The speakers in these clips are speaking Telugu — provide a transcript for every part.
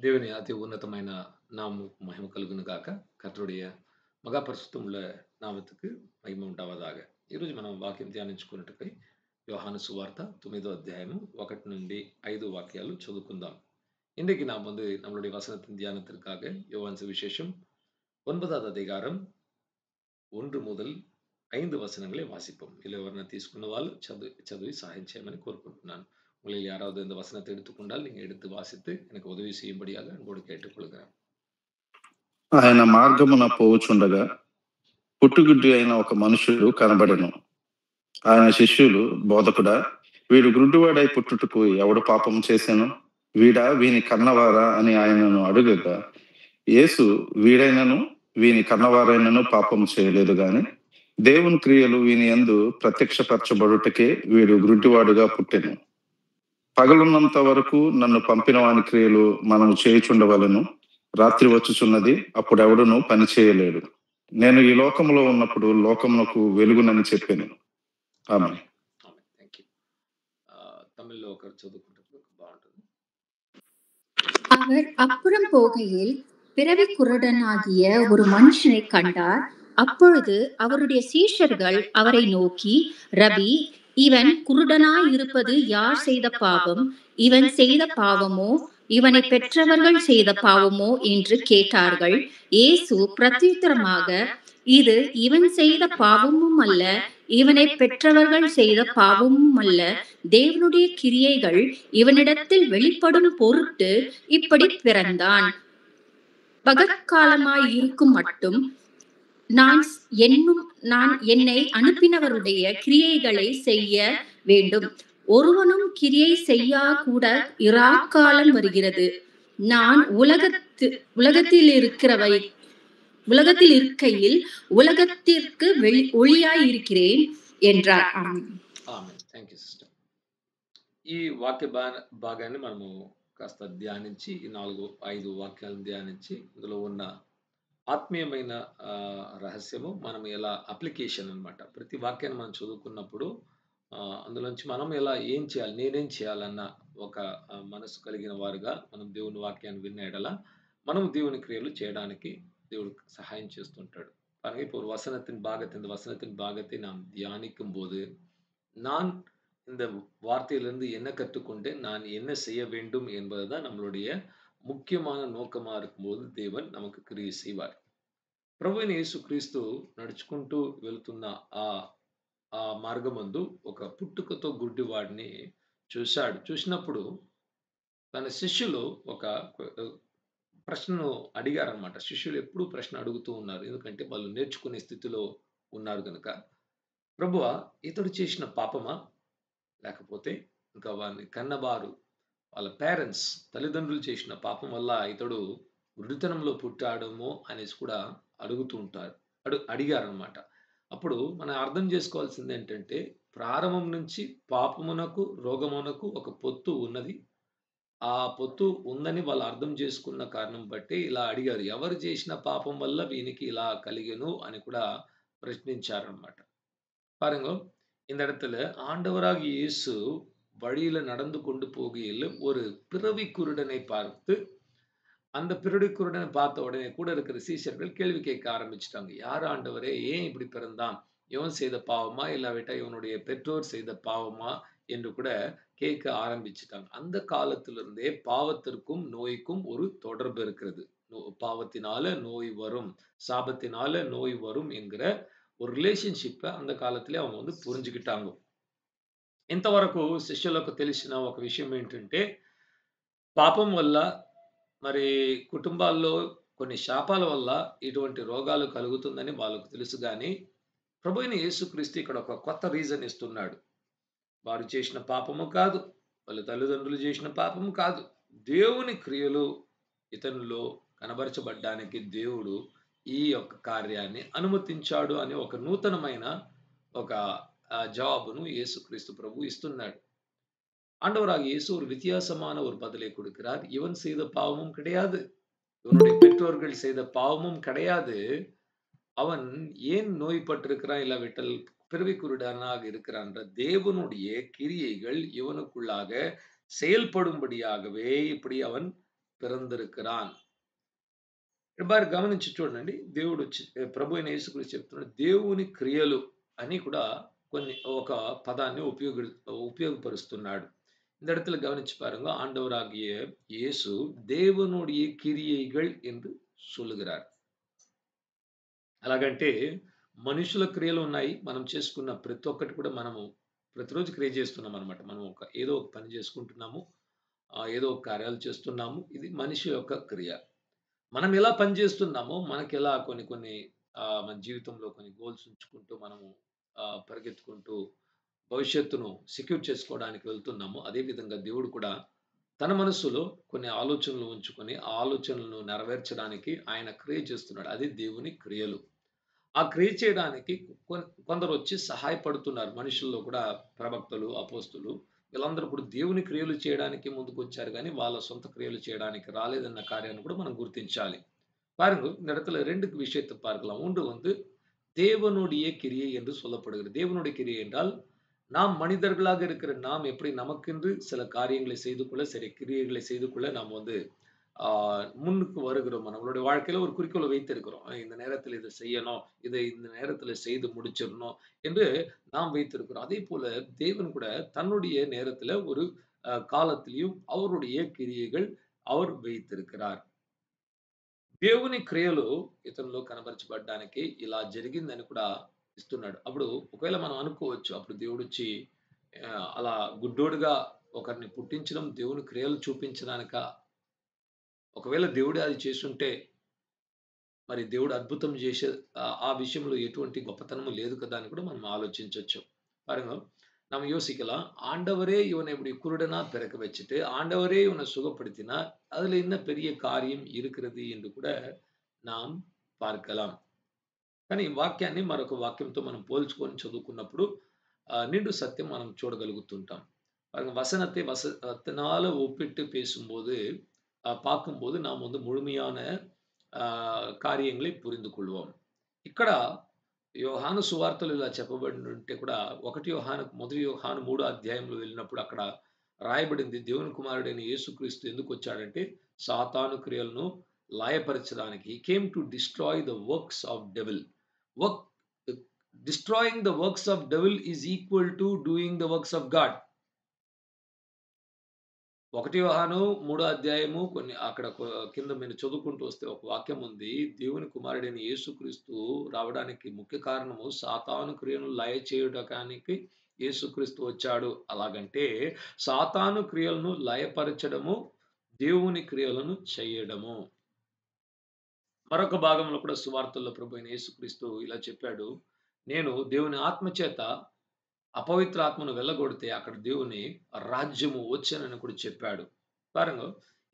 దేవుని అతి ఉన్నతమైన நாமமுக்கு மகிமை கலுగును గాక. కర్తరుடைய మగా పరిశుద్ధముల నామத்துக்கு మహిమ ఉండావదాగా. ఈరోజు మనం వాక్యం ధ్యానించుకున్నట్టుకై యోహాను సువార్త 9వ అధ్యాయము 1 నుండి 5 వాక్యాలు చదువుకుందాం. இன்றைக்கு நாம் நம்மளுடைய வசனத்தின் தியானத்திற்காக யோவான் சுவிசேஷம் 9வது அதிகாரம் 1 முதல் 5 వచనங்களை వాసిப்போம். ఇలా ఎవరైనా తీసుకున్న వాళ్ళు చదివి సహాయం చేయమని కోరుకుంటున్నాను. உங்களில் யாராவது இந்த வசனத்தை எடுத்துக்கொண்டால் நீங்க எடுத்து வாசித்து எனக்கு உதவி செய்யும்படியாக அன்போடு கேட்டுக்கொள்கிறேன். ఆయన మార్గమున పోవుచుండగా పుట్టుగుడ్డి అయిన ఒక మనుషుడు కనబడెను. ఆయన శిష్యులు, బోధకుడా, వీడు గుడ్డివాడై పుట్టుటకు ఎవడు పాపం చేశాను? వీడా వీని కన్నవారా అని ఆయనను అడుగగా, యేసు, వీడైనను వీని కన్నవారైనను పాపం చేయలేదు గాని దేవుని క్రియలు వీని యందు ప్రత్యక్షపరచబడుటకే వీడు గుడ్డివాడుగా పుట్టెను. పగలున్నంత వరకు నన్ను పంపిన వాని క్రియలు మనము చేయుచుండవలెను. రాత్రి వచ్చుచున్నది, అప్పుడెవడును పని చేయలేడు. నేను ఈ లోకములో ఉన్నప్పుడు లోకమునకు వెలుగునని చెప్పాను. ఆమేన్. தமிழ்ல ఒకరు చదువుకుంటే బాగుంటుంది. அவர் அப்புறம் போகையில் பிறவி குருடனாகிய ஒரு மனுஷனை கண்டார். அப்பொழுது அவருடைய சீஷர்கள் அவரை நோக்கி, ரபி, இவன் குருடனாய் இருப்பது யார் செய்த பாவம்? இவன் செய்த பாவமோ இவனை பெற்றவர்கள் செய்த பாவமோ என்று கேட்டார்கள். இயேசு பிரத்யுத்தரமாக, இது இவன் செய்த பாவமும் அல்ல, இவனை பெற்றவர்கள் செய்த பாவமும் அல்ல, தேவனுடைய கிரியைகள் இவனிடத்தில் வெளிப்படும் பொருட்டு இப்படி பிறந்தான். பகற்காலமாய் இருக்கும் மட்டும் நான் என்னை அனுப்பினவருடைய கிரியைகளை செய்ய வேண்டும். ஒருவனும் கிரியை செய்யா கூட இராக்காலம் வருகிறது. நான் உலகத்தில் இருக்கையில் உலகத்திற்கு ஒளியாய் இருக்கிறேன் என்றார். Thank you sister. ఈ వాక్య భాగాన్ని మనము కాస్త ధ్యానించి ఈ 4-5 వాక్యాలను ధ్యానించి ఇందులో ఉన్న ఆత్మీయమైన రహస్యము మనం ఎలా అప్లికేషన్ అన్నమాట. ప్రతి వాక్యాన్ని మనం చదువుకున్నప్పుడు అందులోంచి మనం ఎలా ఏం చేయాలి, నేనేం చేయాలన్న ఒక మనసు కలిగిన వారుగా మనం దేవుని వాక్యాన్ని విన్న ఎడల మనం దేవుని క్రియలు చేయడానికి దేవుడు సహాయం చేస్తుంటాడు. பாருங்க, இப்போ ஒரு வசனத்தின் பாகத்தை நாம் தியானிக்கும் போது நான் இந்த வார்த்தையிலிருந்து என்ன கற்றுக்கொண்டேன், நான் என்ன செய்ய வேண்டும் என்பதுதான் நம்மளுடைய ముఖ్యమైన నోకమా இருக்கும்போது దేవుడు நமக்கு క్రియ செய்வார். ప్రభువైన యేసుక్రీస్తు నడుచుకుంటూ వెళ్తున్న ఆ మార్గమందు ఒక పుట్టుకతో గుడ్డివాడిని చూశాడు. చూసినప్పుడు తన శిష్యులు ఒక ప్రశ్నను అడిగారనమాట. శిష్యులు ఎప్పుడూ ప్రశ్న అడుగుతూ ఉన్నారు, ఎందుకంటే వాళ్ళు నేర్చుకునే స్థితిలో ఉన్నారు కనుక. ప్రభువా, ఇతడు చేసిన పాపమా, లేకపోతే ఇంకా వారిని కన్నవారు వాళ్ళ పేరెంట్స్ తల్లిదండ్రులు చేసిన పాపం వల్ల ఇతడు వృద్ధితనంలో పుట్టాడేమో అనేసి కూడా అడిగారనమాట. అప్పుడు మనం అర్థం చేసుకోవాల్సింది ఏంటంటే, ప్రారంభం నుంచి పాపమునకు రోగమునకు ఒక పొత్తు ఉన్నది. ఆ పొత్తు ఉందని వాళ్ళు అర్థం చేసుకున్న కారణం బట్టి ఇలా అడిగారు, ఎవరు చేసిన పాపం వల్ల వీనికి ఇలా కలిగెను అని కూడా ప్రశ్నించారనమాట. பாருங்க, இந்த இடத்துல ஆண்டவராக இயேசு வழியில நடந்து கொண்டு போகையில் ஒரு பிறவி குருடனை பார்த்து, அந்த பிறவி குருடனை பார்த்த உடனே கூட இருக்கிற சீஷர்கள் கேள்வி கேட்க ஆரம்பிச்சிட்டாங்க. யார் ஆண்டவரே, ஏன் இப்படி பிறந்தான்? இவன் செய்த பாவமா, இல்லாவிட்டா இவனுடைய பெற்றோர் செய்த பாவமா என்று கூட கேட்க ஆரம்பிச்சிட்டாங்க. அந்த காலத்திலிருந்தே பாவத்திற்கும் நோய்க்கும் ஒரு தொடர்பு இருக்கிறது. பாவத்தினால நோய் வரும், சாபத்தினால நோய் வரும் என்கிற ஒரு రిలేషన్‌షిప్ அந்த కాలத்திலே அவங்க పుంజుకిటాంగు. ఇంతవరకు శిష్యులకు తెలిసిన ఒక విషయం ఏంటంటే, పాపం వల్ల మరి కుటుంబాల్లో కొన్ని శాపాల వల్ల ఇటువంటి రోగాలు కలుగుతుందని వాళ్ళకు తెలుసు గాని, ప్రభువైన యేసుక్రీస్తు ఇక్కడ ఒక కొత్త రీజన్ ఇస్తున్నాడు. వారు చేసిన పాపము కాదు, వాళ్ళ తల్లిదండ్రులు చేసిన పాపము కాదు, దేవుని క్రియలు ఇతనిలో కనబరచబడ్డానికి దేవుడు ఈ యొక్క కార్యాన్ని అనుమతించాడు అని ఒక నూతనమైన ఒక ஜவாபுను இயேசுகிறிஸ்து பிரபு இஸ்துன்னாடு. ஆண்டவராக இயேசு ஒரு வித்தியாசமான ஒரு பதிலை கொடுக்கிறார். இவன் செய்த பாவமும் கிடையாது, இவனுடைய பெற்றோர்கள் செய்த பாவமும் கிடையாது. அவன் ஏன் நோய்பட்டிருக்கிறான், இல்லாவிட்டால் பிறவி குருடனாக இருக்கிறான்? தேவனுடைய கிரியைகள் இவனுக்குள்ளாக செயல்படும்படியாகவே இப்படி அவன் పిరందిరుக்கிறாన్. బాగా గమనించి చూడండి. దేవుడు ప్రభు అయిన యేసుక్రీస్తు చెప్తున్నాడు. దేవుని క్రియలు అని కూడా ఒక పదాన్ని ఉపయోగపరుస్తున్నాడు. இந்த இடத்துல கவனிச்சு பாருங்க. ஆண்டவராகிய இயேசு தேவனுடைய கிரியைகள் என்று சொல்லுகிறார். ఎలాగంటే మనుషుల క్రియలు ఉన్నాయి. మనం చేసుకున్న ప్రతి ఒక్కటి కూడా మనము ప్రతిరోజు క్రియ చేస్తున్నామనమాట. మనం ఏదో ఒక పని చేసుకుంటున్నాము. ఏదో ఒక కార్యాలు చేస్తున్నాము. ఇది మనిషి యొక్క క్రియ. మనం ఎలా పని చేస్తున్నామో మనకెలా కొన్ని మన జీవితంలో కొన్ని గోల్స్ ఉంచుకుంటూ మనము పరిగెత్తుకుంటూ భవిష్యత్తును సెక్యూర్ చేసుకోవడానికి వెళ్తున్నామో, అదే విధంగా దేవుడు కూడా తన మనస్సులో కొన్ని ఆలోచనలు ఉంచుకొని, ఆ ఆలోచనలను నెరవేర్చడానికి ఆయన క్రియ చేస్తున్నాడు. అది దేవుని క్రియలు. ఆ క్రియ చేయడానికి కొందరొచ్చి సహాయపడుతున్నారు. మనుషుల్లో కూడా ప్రవక్తలు, అపోస్తులు వీళ్ళందరూ కూడా దేవుని క్రియలు చేయడానికి ముందుకొచ్చారు గానీ, వాళ్ళ సొంత క్రియలు చేయడానికి రాలేదన్న కార్యాన్ని కూడా మనం గుర్తించాలి. பாருங்க, இந்த இடத்துல 2 விஷயத்தை பார்க்கலாம். ஒன்று வந்து தேவனுடைய கிரியை என்று சொல்லப்படுகிறது. தேவனுடைய கிரியை என்றால், நாம் மனிதர்களாக இருக்கிற நாம் எப்படி நமக்கென்று சில காரியங்களை செய்து கொள்ள, சில கிரியைகளை செய்து கொள்ள நாம் வந்து முன்னுக்கு வருகிறோம். நம்மளுடைய வாழ்க்கையில ஒரு குறிக்கோளை வைத்திருக்கிறோம். இந்த நேரத்துல இதை செய்யணும், இதை இந்த நேரத்துல செய்து முடிச்சிடணும் என்று நாம் வைத்திருக்கிறோம். அதே போல தேவன் கூட தன்னுடைய நேரத்துல ஒரு காலத்திலையும் அவருடைய கிரியைகள் அவர் வைத்திருக்கிறார். దేవుని క్రియలు ఇతనిలో కనబరచబడ్డానికి ఇలా జరిగిందని కూడా ఇస్తున్నాడు. అప్పుడు ఒకవేళ మనం అనుకోవచ్చు, అప్పుడు దేవుడొచ్చి అలా గుడ్డోడుగా ఒకరిని పుట్టించడం దేవుని క్రియలు చూపించడానికా? ఒకవేళ దేవుడే అది చేసుంటే, మరి దేవుడు అద్భుతం చేసే ఆ విషయంలో ఎటువంటి గొప్పతనము లేదు కదా అని కూడా మనం ஆலோசிச்சோம். பாருங்க, நம்ம யோசிக்கலாம். ஆண்டவரே இவனை இப்படி குருடனா பிறக்க வச்சுட்டு, ஆண்டவரே இவனை சுகப்படுத்தினார். அதுல என்ன பெரிய காரியம் இருக்கிறது என்று కూడా நாம் பார்க்கலாம். కానీ ఈ వాక్యాన్ని మరొక వాక్యంతో మనం పోల్చుకొని చదువుకున్నప్పుడు నిండు సత్యం మనం చూడగలుగుతుంటాం. வசனத்தை வசனத்தினால ஒப்பிட்டு பேசும்போது பார்க்கும்போது நாம் வந்து ముழுமையான కార్యங்களை పురిందు కొள்வோம். ఇక్కడ యోహాను సువార్తలు ఇలా చెప్పబడి ఉంటే కూడా మొదటి యోహాను 3 అధ్యాయంలో వెళ్ళినప్పుడు అక్కడ రాయబడింది, దేవుని కుమారుడైన యేసుక్రీస్తు ఎందుకు వచ్చాడంటే సాతాను క్రియలను లయపరచడానికి. He came to destroy the works of devil. Destroying the works of devil is equal to doing the works of God. 1 యోహాను 3 అధ్యాయము అక్కడ కింద మీరు చదువుకుంటూ వస్తే ఒక వాక్యం ఉంది. దేవుని కుమారుడైన యేసుక్రీస్తు రావడానికి ముఖ్య కారణము సాతాను క్రియను లయ చేయడానికి యేసుక్రీస్తు వచ్చాడు. అలాగంటే సాతాను క్రియలను లయపరచడము, దేవుని క్రియలను చేయడము. మరొక భాగంలో కూడా సువార్తల్లో ప్రభువైన యేసుక్రీస్తు ఇలా చెప్పాడు, నేను దేవుని ఆత్మ చేత అపవిత్ర ఆత్మను వెళ్ళగొడితే అక్కడ దేవుని రాజ్యము వచ్చనని కూడా చెప్పాడు. பாருங்க,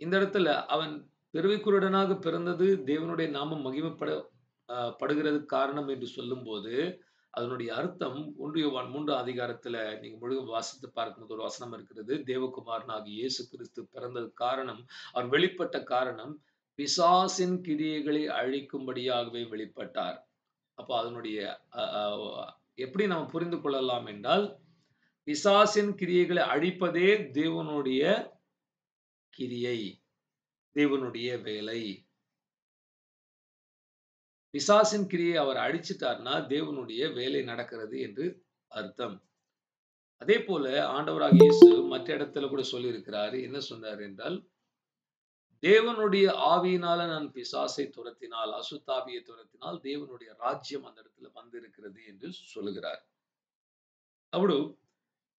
இந்த இடத்துல அவன் பிறவிக்குருடனாக பிறந்தது தேவனுடைய நாமம் மகிமைப்படுகிறதுக்கு காரணம் என்று சொல்லும்போது, அதனுடைய அர்த்தம் 1 யோவான் 3 அதிகாரத்துல நீங்க முழுவதும் வாசித்து பார்க்கும்போது ஒரு வசனம் இருக்கிறது. தேவகுமாரனாகிய இயேசு கிறிஸ்து பிறந்ததுக்கு காரணம், அவர் வெளிப்பட்ட காரணம் பிசாசின் கிரியைகளை அழிக்கும்படியாகவே வெளிப்பட்டார். அப்ப அதனுடைய எப்படி நாம் புரிந்து கொள்ளலாம் என்றால், பிசாசின் கிரியைகளை அழிப்பதே தேவனுடைய கிரியை, தேவனுடைய வேலை. பிசாசின் கிரியை அவர் அழிச்சிட்டார்னா தேவனுடைய வேலை நடக்கிறது என்று அர்த்தம். அதே போல ஆண்டவராகிய இயேசு மற்ற இடத்துல கூட சொல்லியிருக்கிறாரு. என்ன சொன்னார் என்றால், தேவனுடைய ஆவியினால நான் பிசாசை துரத்தினால், அசுத்தாவியை துரத்தினால் దేవునుடைய రాజ్యం அந்த இடத்துல வந்திருக்கிறது என்று சொல்லுகிறார். అప్పుడు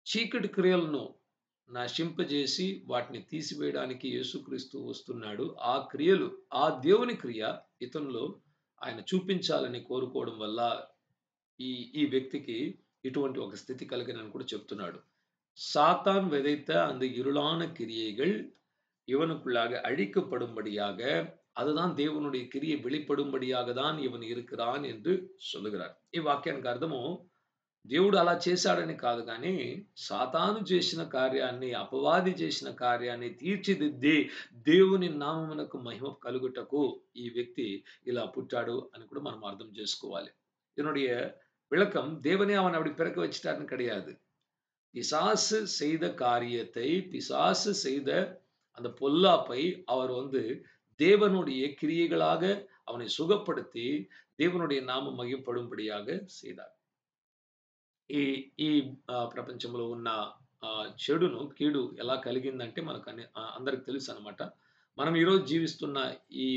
చీకటి క్రియలను నశింపజేసి వాటిని తీసివేయడానికి యేసుక్రీస్తు వస్తున్నాడు. ఆ క్రియలు, ఆ దేవుని క్రియ ఇతనిలో ఆయన చూపించాలని కోరుకోవడం వల్ల ఈ వ్యక్తికి ఇటువంటి ఒక స్థితి కలిగినని కూడా చెప్తున్నాడు. சாத்தான் விதைத்த அந்த இருளான கிரியைகள் இவனுக்குள்ளாக அழிக்கப்படும்படியாக, அதுதான் தேவனுடைய கிரியை வெளிப்படும்படியாக தான் ఇవన్ இருக்கிறான் என்று சொல்லுகிறார். ఈ వాక్యానికి అర్థము దేవుడు అలా చేశాడని కాదు కానీ, సాతాను చేసిన కార్యాన్ని, అపవాది చేసిన కార్యాన్ని తీర్చిదిద్ది దేవుని నామమునకు మహిమ కలుగుటకు ఈ వ్యక్తి ఇలా పుట్టాడు అని కూడా మనం అర్థం చేసుకోవాలి. இதனுடைய விளக்கம், தேவனே அவன் அப்படி பிறக்க வச்சிட்டாருன்னு கிடையாது. பிசாசு செய்த காரியத்தை, பிசாசு செய்த அந்த பொல்லாப்பை அவர் வந்து தேவனுடைய கிரியைகளாக அவனை சுகப்படுத்தி దేవునుடைய నామం మహిమపడుంబడియాగ செய்தார். ఈ ఈ ప్రపంచంలో ఉన్న చెడును, కీడు ఎలా కలిగిందంటే అందరికి తెలుసనమాట. మనం ఈరోజు జీవిస్తున్న ఈ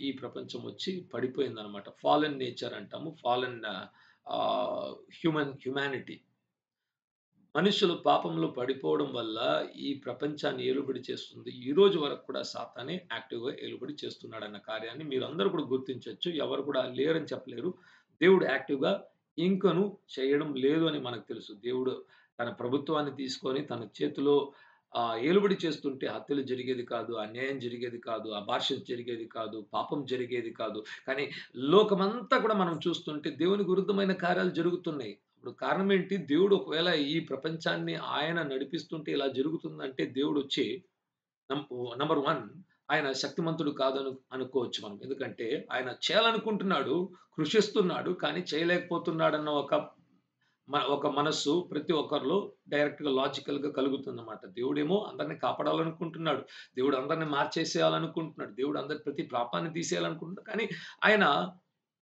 ఈ ప్రపంచం వచ్చి పడిపోయిందనమాట. ఫాలెన్ నేచర్ అంటాము. Fallen humanity. మనుషులు పాపంలో పడిపోవడం వల్ల ఈ ప్రపంచాన్ని ఏలుబడి చేస్తుంది. ఈ రోజు వరకు కూడా సాతానే యాక్టివ్‌గా ఏలుబడి చేస్తున్నాడన్న కార్యాన్ని మీరందరూ కూడా గుర్తించొచ్చు. ఎవరు కూడా లేరని చెప్పలేరు. దేవుడు యాక్టివ్‌గా ఇంకను చేయడం లేదు అని మనకు తెలుసు. దేవుడు తన ప్రభుత్వాన్ని తీసుకొని తన చేతిలో ఏలుబడి చేస్తుంటే హత్యలు జరిగేది కాదు, అన్యాయం జరిగేది కాదు, అబార్షన్ జరిగేది కాదు, పాపం జరిగేది కాదు. కానీ లోకమంతా కూడా మనం చూస్తుంటే దేవునికి విరుద్ధమైన కార్యాలు జరుగుతున్నాయి. ఇప్పుడు కారణం ఏంటి? దేవుడు ఒకవేళ ఈ ప్రపంచాన్ని ఆయన నడిపిస్తుంటే ఇలా జరుగుతుందంటే దేవుడొచ్చి నం నంబర్ 1 ఆయన శక్తిమంతుడు కాదని అనుకోవచ్చు మనం. ఎందుకంటే ఆయన చేయాలనుకుంటున్నాడు, కృషిస్తున్నాడు, కానీ చేయలేకపోతున్నాడన్న ఒక మనస్సు ప్రతి ఒక్కరిలో డైరెక్ట్‌గా లాజికల్‌గా కలుగుతుందన్నమాట. దేవుడేమో అందరిని కాపాడాలనుకుంటున్నాడు. దేవుడు అందరిని మార్చేసేయాలనుకుంటున్నాడు. దేవుడు ప్రతి పాపాన్ని తీసేయాలనుకుంటున్నాడు. కానీ ఆయన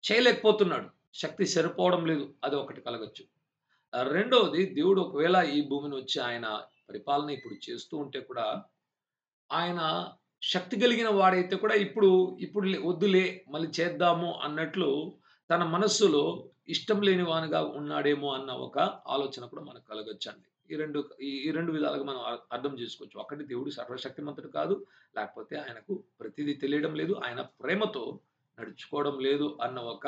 చేయలేకపోతున్నాడు. శక్తి సరిపోవడం లేదు. అది ఒకటి కలగొచ్చు. రెండోది దేవుడు ఒకవేళ ఈ భూమిని వచ్చి ఆయన పరిపాలన ఇప్పుడు చేస్తూ ఉంటే కూడా, ఆయన శక్తి కలిగిన వాడైతే కూడా ఇప్పుడు వద్దులే మళ్ళీ చేద్దాము అన్నట్లు తన మనస్సులో ఇష్టం లేని వానిగా ఉన్నాడేమో అన్న ఒక ఆలోచన కూడా మనకు కలగొచ్చండి. ఈ 2 విధాలుగా మనం అర్థం చేసుకోవచ్చు. ఒకటి దేవుడు సర్వశక్తిమంతుడు కాదు. లేకపోతే ఆయనకు ప్రతీదీ తెలియడం లేదు. ఆయన ప్రేమతో నడుచుకోవడం లేదు అన్న ఒక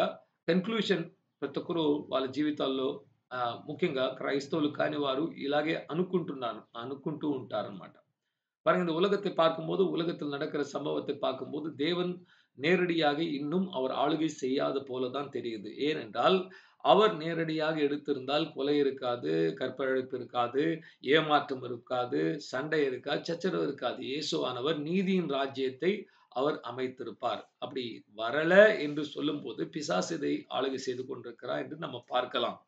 కన్క్లూషన్ ప్రతి ఒక్కరు వాళ్ళ జీవితాల్లో ముఖ్యంగా క్రైస్తవులు కాని వారు ఇలాగే అనుకుంటూ ఉంటారన్నమాట. பாருங்க இந்த உலகத்தை பார்க்கும்போது, உலகத்தில் நடக்கிற சம்பவத்தை பார்க்கும்போது, தேவன் நேரடியாக இன்னும் அவர் ஆளுகை செய்யாத போல தான் தெரியுது. ஏனென்றால், அவர் நேரடியாக எடுத்திருந்தால் கொலை இருக்காது, கற்பழிப்பு இருக்காது, ஏமாற்றம் இருக்காது, சண்டை இருக்காது, சச்சரவு இருக்காது. இயேசுவானவர் நீதியின் ராஜ்யத்தை அவர் அமைத்திருப்பார். அப்படி வரல என்று சொல்லும்போது, பிசாசு இதை ஆளுகை செய்து கொண்டிருக்கிறார் என்று நம்ம பார்க்கலாம்.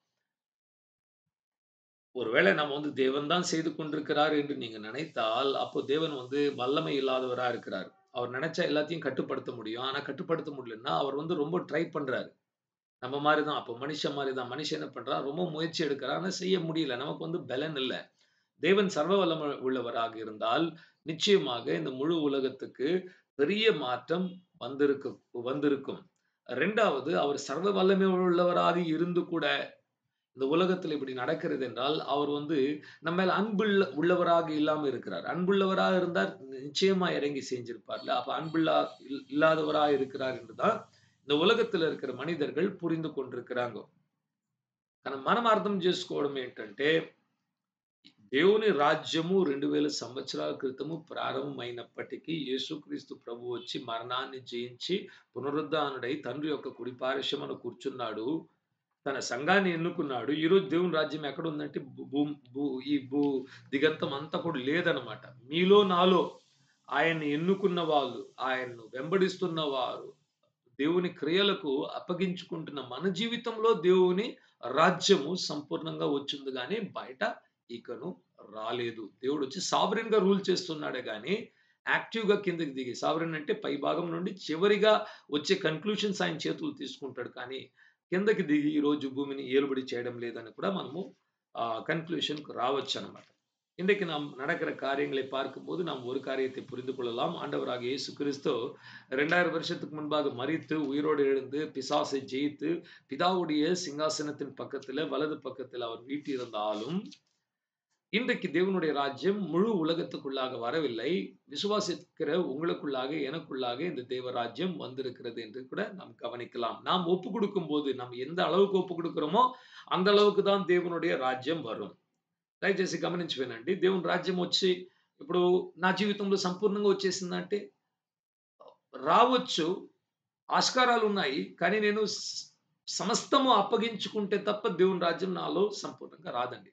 ஒருவேளை நம்ம வந்து தேவன் தான் செய்து கொண்டிருக்கிறார் என்று நீங்க நினைத்தால், அப்போ தேவன் வந்து வல்லமை இல்லாதவரா இருக்கிறார். அவர் நினைச்சா எல்லாத்தையும் கட்டுப்படுத்த முடியும். ஆனா கட்டுப்படுத்த முடியலன்னா, அவர் வந்து ரொம்ப ட்ரை பண்றாரு. நம்ம மாரி தான். அப்போ மனுஷன் மாரி தான். மனுஷன் என்ன பண்றான்? ரொம்ப முயற்சி எடுக்கிறான். ஆனா செய்ய முடியல. நமக்கு வந்து பலன் இல்ல. தேவன் சர்வ வல்லமை உள்ளவராக இருந்தால், நிச்சயமாக இந்த முழு உலகத்துக்கு பெரிய மாற்றம் வந்திருக்கும். 2வது அவர் சர்வ வல்லமை உள்ளவராக இருந்து கூட இந்த உலகத்துல இப்படி நடக்கிறது என்றால், அவர் வந்து நம்ம மேல உள்ளவராக இல்லாம இருக்கிறார். அன்புள்ளவராக இருந்தார் நிச்சயமா இறங்கி செஞ்சிருப்பார்ல. அப்ப இல்லாதவராக இருக்கிறார் என்று தான் இந்த ఉలగத்துல இருக்கிற మనిదர்கள் పురిందు కొண்டிருக்கிறாங்க. కానీ మనం అర్థం చేసుకోవడం ఏంటంటే, దేవుని రాజ్యము 2000 సంవత్సరాల క్రితము ప్రారంభమైనప్పటికీ యేసుక్రీస్తు ప్రభువు వచ్చి మరణాన్ని జయించి పునరుద్ధానుడై తండ్రి యొక్క కుడి పార్శ్వమున కూర్చున్నాడు. తన సంఘాన్ని ఎన్నుకున్నాడు. ఈరోజు దేవుని రాజ్యం ఎక్కడుందంటే ఈ దిగంతం అంతా కూడా లేదనమాట. మీలో నాలో ఆయన్ని ఎన్నుకున్న వాళ్ళు, ఆయన్ను వెంబడిస్తున్న వారు, దేవుని క్రియలకు అప్పగించుకుంటున్న మన జీవితంలో దేవుని రాజ్యము సంపూర్ణంగా వచ్చింది గానీ బయట ఇకను రాలేదు. దేవుడు వచ్చి సావరెన్ గా రూల్ చేస్తున్నాడే గానీ యాక్టివ్‌గా కిందకి దిగి సావరెన్ అంటే పై భాగం నుండి చివరిగా వచ్చే కన్క్లూషన్స్ ఆయన చేతులు తీసుకుంటాడు. కానీ కిందకి దిగి ఈరోజు భూమిని ఏలుబడి చేయడం లేదని కూడా మనము கன்க்ளூஷனுக்கு ராவச்சனమాట. இன்றைக்கு நாம் நடக்கிற காரியங்களை பார்க்கும்போது நாம் ஒரு காரியத்தை புரிந்து கொள்ளலாம். ஆண்டவராக இயேசு கிறிஸ்து 2000 வருஷத்துக்கு முன்பாக மரித்து உயிரோடு எழுந்து பிசாசை ஜெயித்து பிதாவுடைய சிங்காசனத்தின் பக்கத்துல வலது பக்கத்தில் அவர் வீற்றிருந்தாலும் இன்றைக்கு தேவனுடைய ராஜ்யம் முழு உலகத்துக்குள்ளாக வரவில்லை. விசுவாசிக்கிற உங்களுக்குள்ளாக எனக்குள்ளாக இந்த தேவ ராஜ்யம் வந்திருக்கிறது என்று கூட நாம் கவனிக்கலாம். நாம் ஒப்பு கொடுக்கும்போது நம்ம எந்த அளவுக்கு ஒப்பு கொடுக்கிறோமோ அந்த அளவுக்கு தான் దేవునుடைய రాజ్యం వரும். దయచేసి గమనించి వినండి. దేవుని రాజ్యం వచ్చి ఇప్పుడు నా జీవితంలో సంపూర్ణంగా వచ్చేసిందంటే రావచ్చు, ఆస్కారాలు ఉన్నాయి. కానీ నేను సమస్తము అప్పగించుకుంటే తప్ప దేవుని రాజ్యం నాలో సంపూర్ణంగా రాదండి.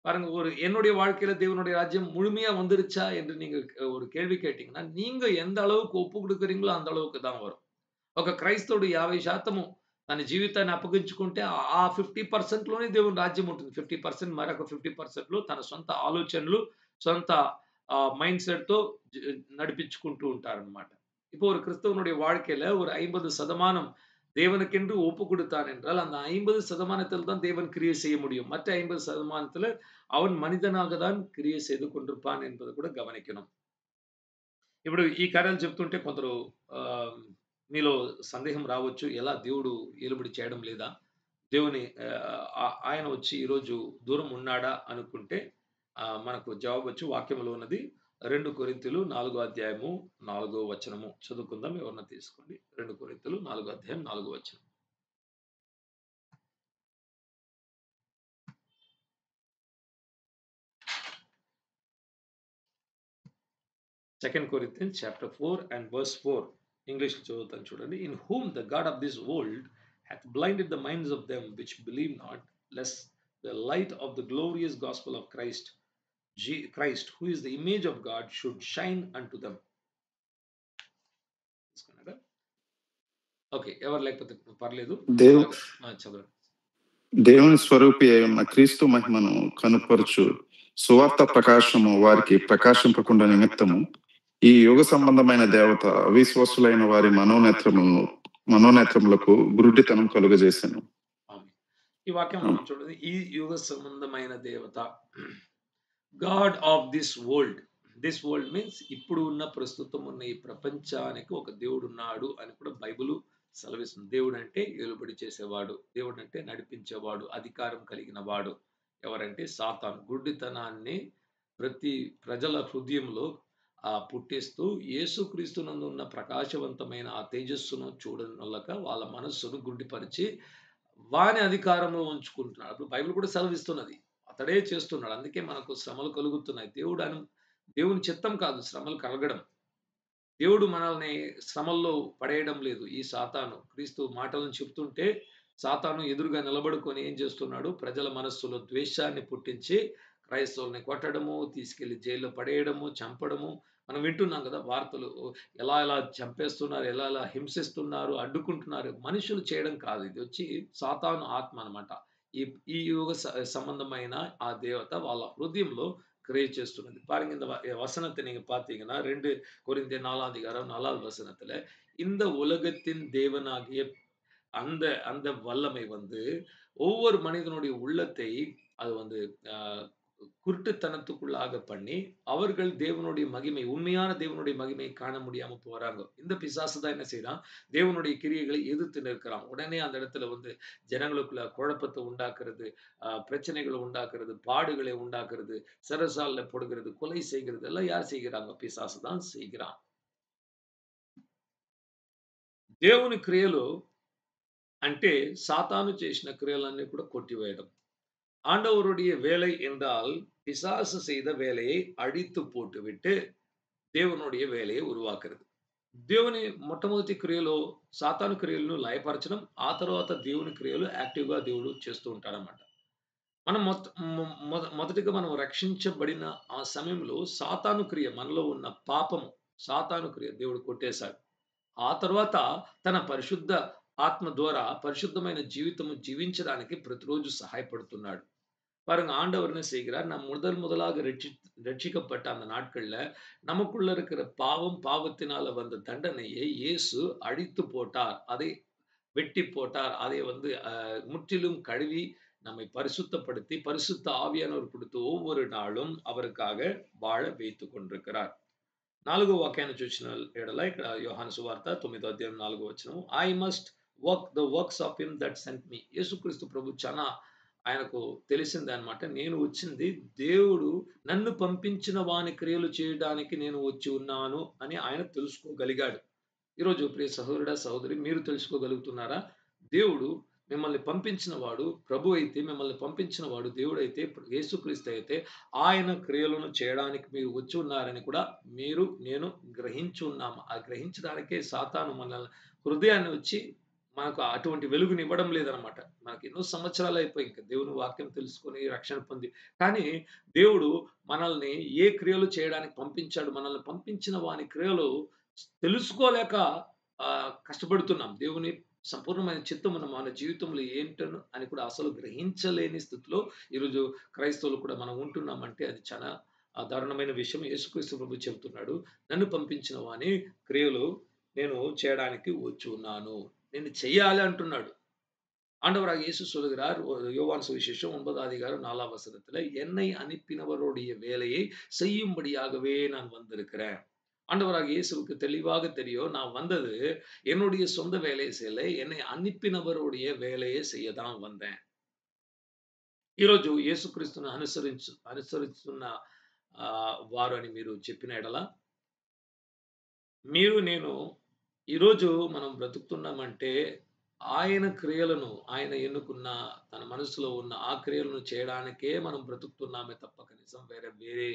பாருங்க, என்னுடைய வாழ்க்கையில தேவனுடைய ராஜ்யம் முழுமையா வந்துருச்சா என்று நீங்க ஒரு கேள்வி கேட்டீங்கன்னா, நீங்க எந்த அளவுக்கு ఒప్పు கொடுக்கிறீங்களோ அந்த அளவுக்கு தான் வரும். ఒక క్రైస్తవుడు 50% తన జీవితాన్ని అప్పగించుకుంటే ఆ 50% లోనే దేవుని రాజ్యం ఉంటుంది. 50% మరొక 50%లో తన సొంత ఆలోచనలు, సొంత மைண்ட் செட்‌తో நடிப்பிச்சுకుంటూ ఉంటాரన్నమాట. இப்போ ஒரு கிறிஸ்தவனுடைய வாழ்க்கையில ஒரு 50% தேவனுக்கென்று ஒப்பு கொடுத்தான் என்றால், அந்த 50% தான் தேவன் கிரியை செய்ய முடியும். மற்ற 50% அவன் మనిదనాக தான் క్రియ செய்து கொண்டிருப்பான் என்பது కూడా గమనించணும். ఇప్పుడు ఈ కార్యాలు చెప్తుంటే కొందరు మీలో సందేహం రావచ్చు. ఎలా దేవుడు ఏలుబడి చేయడం లేదా? దేవుని ఆయన వచ్చి ఈరోజు దూరం ఉన్నాడా అనుకుంటే మనకు జవాబొచ్చు వాక్యంలో ఉన్నది 2 కొరింథీయులు 4 అధ్యాయము 4 వచనము చదువుకుందాం. ఎవరన్నా తీసుకోండి. 2 కొరింథీయులు 4 అధ్యాయం 4 వచనం. Second Corinthians chapter 4 and verse 4. English చదువుతాను చూడండి. In whom the God of this world hath blinded the minds of them which believe not, lest the light of the glorious gospel of Christ, who is the image of God, should shine unto them. Okay. ఎవరు లేకపోతే పర్లేదు. చదవండి. దేవుని స్వరూపి అయి ఉన్న క్రీస్తు మహిమను కనుపరుచు సువార్త ప్రకాశము వారికి ప్రకాశింపకుండా నిమిత్తము ఈ యుగ సంబంధమైన దేవత అవిశ్వాసులైన వారి మనోనేత్రములకు గురుడితనం కలుగజేశాను. ఈ వాక్యం మనం చూడండి. ఈ యుగ సంబంధమైన దేవత, God of this world. This world means ఇప్పుడు ఉన్న ప్రస్తుతం ఉన్న ఈ ప్రపంచానికి ఒక దేవుడు ఉన్నాడు అని కూడా బైబిల్ సెలవిస్తుంది. దేవుడు అంటే ఏలుబడి చేసేవాడు, దేవుడు అంటే నడిపించేవాడు, అధికారం కలిగిన వాడు. ఎవరంటే సాతాను. గుడ్డితనాన్ని ప్రతి ప్రజల హృదయంలో పుట్టిస్తూ యేసుక్రీస్తునందు ఉన్న ప్రకాశవంతమైన ఆ తేజస్సును చూడనొల్లక వాళ్ళ మనస్సును గుడ్డిపరిచి వాని అధికారంలో ఉంచుకుంటున్నాడు. అప్పుడు బైబిల్ కూడా సెలవిస్తున్నది. అతడే చేస్తున్నాడు. అందుకే మనకు శ్రమలు కలుగుతున్నాయి. దేవుని చిత్తం కాదు శ్రమలు కలగడం. దేవుడు మనల్ని శ్రమల్లో పడేయడం లేదు. ఈ సాతాను క్రీస్తు మాటలను చెప్తుంటే సాతాను ఎదురుగా నిలబడుకొని ఏం చేస్తున్నాడు? ప్రజల మనస్సులో ద్వేషాన్ని పుట్టించి క్రైస్తవుల్ని కొట్టడము, తీసుకెళ్లి జైల్లో పడేయడము, చంపడము. మనం వింటున్నాం కదా వార్తలు. ఎలా ఎలా చంపేస్తున్నారు, ఎలా ఎలా హింసిస్తున్నారు, అడ్డుకుంటున్నారు. మనుషులు చేయడం కాదు. ఇది వచ్చి సాతాను ఆత్మ అన్నమాట. ఈ యుగ సంబంధమైన ఆ దేవత వాళ్ళ హృదయంలో கிரியை చేస్తున్నది. பாருங்க, இந்த வசனத்தை நீங்க பார்த்தீங்கன்னா 2 கொரிந்தியர் 4 அதிகாரம் 4 வசனத்துல இந்த உலகத்தின் தேவனாகிய அந்த அந்த வல்லமை வந்து ஒவ்வொரு மனிதனுடைய உள்ளத்தை அது வந்து குருட்டுத்தனத்துக்குள்ளாக பண்ணி அவர்கள் தேவனுடைய மகிமை, உண்மையான தேவனுடைய மகிமையை காண முடியாம போறாங்க. இந்த பிசாசு தான் என்ன செய்யறான்? தேவனுடைய கிரியைகளை எதிர்த்து நிற்கிறான். உடனே அந்த இடத்துல வந்து ஜனங்களுக்குள்ள குழப்பத்தை உண்டாக்குறது, பிரச்சனைகளை உண்டாக்குறது, பாடுகளை உண்டாக்குறது, சிறைசாலையில போடுகிறது, கொலை செய்கிறது எல்லாம் யார் செய்கிறாங்க? பிசாசு தான் செய்கிறான். దేవుని క్రియలు అంటే సాతాను చేసిన క్రియలన్నీ కూడా కొట్టివేయడం. ஆண்டவருடைய வேலை என்றால் பிசாசு செய்த வேலையை అడిத்து పోటువిட்டு దేవునుடைய వేலையை ఉరువాకరదు. దేవుని మొట్టమొదటి క్రియలో సాతాను క్రియలను లయపరచడం, ఆ తర్వాత దేవుని క్రియలు యాక్టివ్‌గా దేవుడు చేస్తూ ఉంటాడన్నమాట. మనం మొదటిగా మనం రక్షించబడిన ఆ సమయంలో సాతాను క్రియ మనలో ఉన్న పాపము, సాతాను క్రియ దేవుడు కొట్టేశాడు. ఆ తర్వాత తన పరిశుద్ధ ఆత్మ ద్వారా పరిశుద్ధమైన జీవితము జీవించడానికి ప్రతిరోజు సహాయపడుతున్నాడు. பாருங்க, ஆண்டவர் என்ன செய்கிறார்? நாம் முதலாக ரட்சிக்கப்பட்ட அந்த நாட்கள்ல நமக்குள்ள இருக்கிற பாவத்தினால வந்த தண்டனையை இயேசு அழித்து போட்டார். அதை வெட்டி போட்டார். அதை வந்து முற்றிலும் கழுவி நம்மை பரிசுத்தப்படுத்தி பரிசுத்த ஆவியானவர் கொடுத்து ஒவ்வொரு நாளும் அவருக்காக வாழ வைத்துக் கொண்டிருக்கிறார். 4వ వాక్యాన్ని చూసిన ఎడల ఇక్కడ యోహాను సువార్త 9వ అధ్యాయం 4వ వచనం, I must work the works of him that sent me. యేసుక్రీస్తు ప్రభు చాలా ఆయనకు తెలిసింది అన్నమాట. నేను వచ్చింది దేవుడు నన్ను పంపించిన వాని క్రియలు చేయడానికి నేను వచ్చి ఉన్నాను అని ఆయన తెలుసుకోగలిగాడు. ఈరోజు ప్రియ సహోదరుడా, సహోదరి, మీరు తెలుసుకోగలుగుతున్నారా? దేవుడు మిమ్మల్ని పంపించిన వాడు ప్రభు అయితే, మిమ్మల్ని పంపించిన వాడు దేవుడు అయితే, యేసుక్రీస్తు అయితే ఆయన క్రియలను చేయడానికి మీరు వచ్చి ఉన్నారని కూడా నేను గ్రహించి ఉన్నాము. ఆ గ్రహించడానికే సాతాను మన హృదయాన్ని వచ్చి మనకు అటువంటి వెలుగుని ఇవ్వడం లేదనమాట. మనకి ఎన్నో సంవత్సరాలు అయిపోయి ఇంకా దేవుని వాక్యం తెలుసుకొని రక్షణ పొంది, కానీ దేవుడు మనల్ని ఏ క్రియలు చేయడానికి పంపించాడు? మనల్ని పంపించిన వాని క్రియలు తెలుసుకోలేక కష్టపడుతున్నాం. దేవుని సంపూర్ణమైన చిత్తమును మన జీవితంలో ఏంటను అని కూడా అసలు గ్రహించలేని స్థితిలో ఈరోజు క్రైస్తవులు కూడా మనం ఉంటున్నామంటే అది చాలా ఆ దారుణమైన విషయం యేసుక్రీస్తు ప్రభు చెబుతున్నాడు. నన్ను పంపించిన వాని క్రియలు నేను చేయడానికి వచ్చి ఉన్నాను. నేను చెయ్యాలి అంటున్నాడు. ஆண்டவராகிய இயேசு சொல்லுகிறார், யோவான் சுவிசேஷம் 9 அதிகாரம் 4 வசனத்துல, என்னை அனுப்பினவருடைய வேலையை செய்யும்படியாகவே நான் வந்திருக்கிறேன். ஆண்டவராகிய இயேசுவுக்கு தெளிவாக தெரியும், நான் வந்தது என்னுடைய சொந்த வேலையை செய்யல, என்னை అన్నిపినవరుடைய వేలయే செய்யதான் வந்தேன். ఈరోజు యేసుక్రీస్తును అనుసరిస్తున్న వారు అని మీరు చెప్పిన ఎడల, మీరు నేను ఈరోజు మనం బ్రతుకుతున్నామంటే ఆయన క్రియలను ఆయన ఎన్నుకున్న తన మనసులో ఉన్న ఆ క్రియలను చేయడానికే మనం బ్రతుకుతున్నామే తప్ప కనీసం వేరే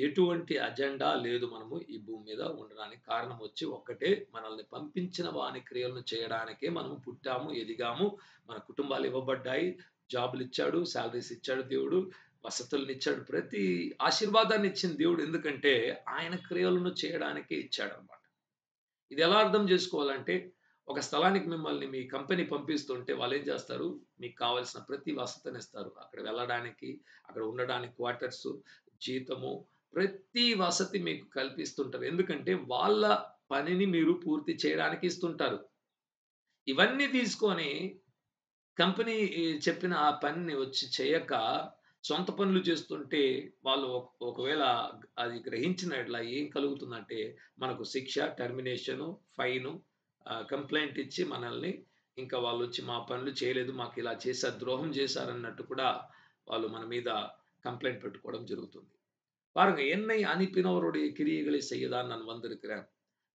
ఎటువంటి అజెండా లేదు మనము ఈ భూమి మీద ఉండడానికి. కారణం వచ్చి ఒక్కటే, మనల్ని పంపించిన వాని క్రియలను చేయడానికే మనము పుట్టాము, ఎదిగాము. మన కుటుంబాలు ఇవ్వబడ్డాయి, జాబులు ఇచ్చాడు, సాలరీస్ ఇచ్చాడు దేవుడు, వసతులను ఇచ్చాడు, ప్రతి ఆశీర్వాదాన్ని ఇచ్చిన దేవుడు. ఎందుకంటే ఆయన క్రియలను చేయడానికే ఇచ్చాడన్నమాట. ఇది ఎలా అర్థం చేసుకోవాలంటే, ఒక స్థలానికి మిమ్మల్ని మీ కంపెనీ పంపిస్తుంటే వాళ్ళేం చేస్తారు, మీకు కావాల్సిన ప్రతి వసతినిస్తారు. అక్కడ వెళ్ళడానికి, అక్కడ ఉండడానికి క్వార్టర్సు, జీతము, ప్రతి వసతి మీకు కల్పిస్తుంటారు. ఎందుకంటే వాళ్ళ పనిని మీరు పూర్తి చేయడానికి ఇస్తుంటారు. ఇవన్నీ తీసుకొని కంపెనీ చెప్పిన ఆ పనిని వచ్చి చేయక సొంత పనులు చేస్తుంటే వాళ్ళు ఒకవేళ అది గ్రహించిన యెడల ఏం కలుగుతుందంటే, మనకు శిక్ష, టెర్మినేషను, ఫైను, కంప్లెయింట్ ఇచ్చి మనల్ని, ఇంకా వాళ్ళొచ్చి మా పనులు చేయలేదు, మాకిలా చేశారు, ద్రోహం చేశారన్నట్టు కూడా వాళ్ళు మన మీద కంప్లెయింట్ పెట్టుకోవడం జరుగుతుంది. பாருங்க, என்னை அனுப்பினவருடைய கிரியைகளை செய்யதான் நான் வந்திருக்கிறேன்.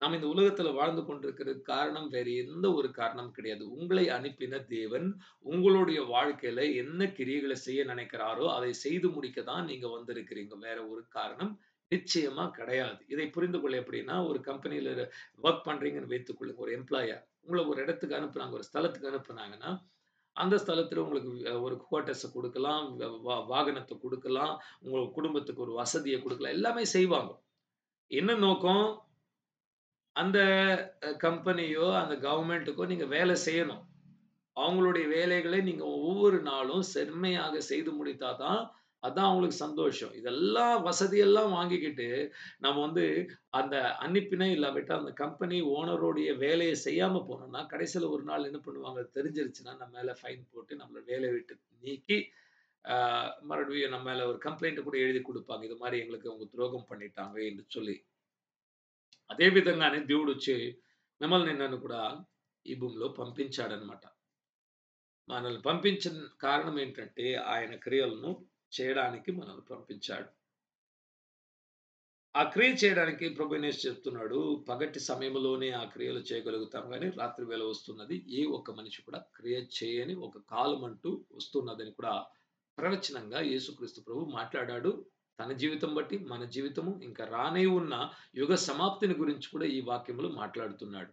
நாம் இந்த உலகத்துல வாழ்ந்து கொண்டிருக்கிறதுக்கு காரணம் வேற எந்த ஒரு காரணம் கிடையாது. உங்களை அனுப்பின தேவன் உங்களுடைய வாழ்க்கையில என்ன கிரியைகளை செய்ய நினைக்கிறாரோ அதை செய்து முடிக்க தான் நீங்க வந்திருக்கிறீங்க. வேற ஒரு காரணம் நிச்சயமா கிடையாது. இதை புரிந்து கொள்ள எப்படின்னா, ஒரு கம்பெனில வொர்க் பண்றீங்கன்னு வைத்துக்கொள்ளுங்க. ஒரு எம்ப்ளாயர் உங்கள ஒரு இடத்துக்கு அனுப்புனாங்க, ஒரு ஸ்தலத்துக்கு அனுப்புனாங்கன்னா, அந்த ஸ்தலத்துல உங்களுக்கு ஒரு குவார்ட்டர்ஸ குடுக்கலாம், வாகனத்த குடுக்கலாம், உங்க குடும்பத்துக்கு ஒரு வசதிய குடுக்கலாம். எல்லாமே செய்வாங்க. என்ன நோக்கம்? அந்த கம்பெனியோ, அந்த கவர்ன்மென்ட்க்கோ நீங்க வேலை செய்யணும். அவங்களுடைய வேலைகளை நீங்க ஒவ்வொரு நாளும் செம்மையாக செய்து முடித்தா தான், அதான் அவங்களுக்கு சந்தோஷம். இதெல்லாம் வசதியெல்லாம் வாங்கிக்கிட்டு, நம்ம வந்து அந்த அன்னிப்பினை இல்லாவிட்டா, அந்த கம்பெனி ஓனருடைய வேலைய செய்யாம போனோம்னா, கடைசில ஒரு நாள் என்ன பண்ணுவாங்க தெரிஞ்சிருச்சுன்னா, நம்ம மேல ஃபைன் போட்டு நம்மள வேலைய விட்டு நீக்கி, ஆ மறுபடியும் நம்ம மேல ஒரு கம்ப்ளைண்ட் கூட எழுதி குடுப்பாங்க. இது மாரி எங்களுக்கு அவங்க துரோகம் பண்ணிட்டாங்க என்று சொல்லி. అదే విధంగానే దేవుడొచ్చి మిమ్మల్ని నన్ను కూడా ఈ భూమిలో పంపించాడన్నమాట. మనల్ని పంపించిన కారణం ఏంటంటే, ఆయన క్రియలను చేయడానికి మనల్ని పంపించాడు. ఆ క్రియ చేయడానికి ప్రభువైన యేసు చెప్తున్నాడు, పగటి సమయంలోనే ఆ క్రియలు చేయగలుగుతాం గానీ, రాత్రి వేళ వస్తున్నది, ఏ ఒక్క మనిషి కూడా క్రియ చేయని ఒక కాలమంటూ వస్తున్నదని కూడా ప్రవచనంగా యేసుక్రీస్తు ప్రభువు మాట్లాడాడు. తన జీవితం బట్టి, మన జీవితము, ఇంకా రానే ఉన్న యుగ సమాప్తిని గురించి కూడా ఈ వాక్యములో మాట్లాడుతున్నాడు.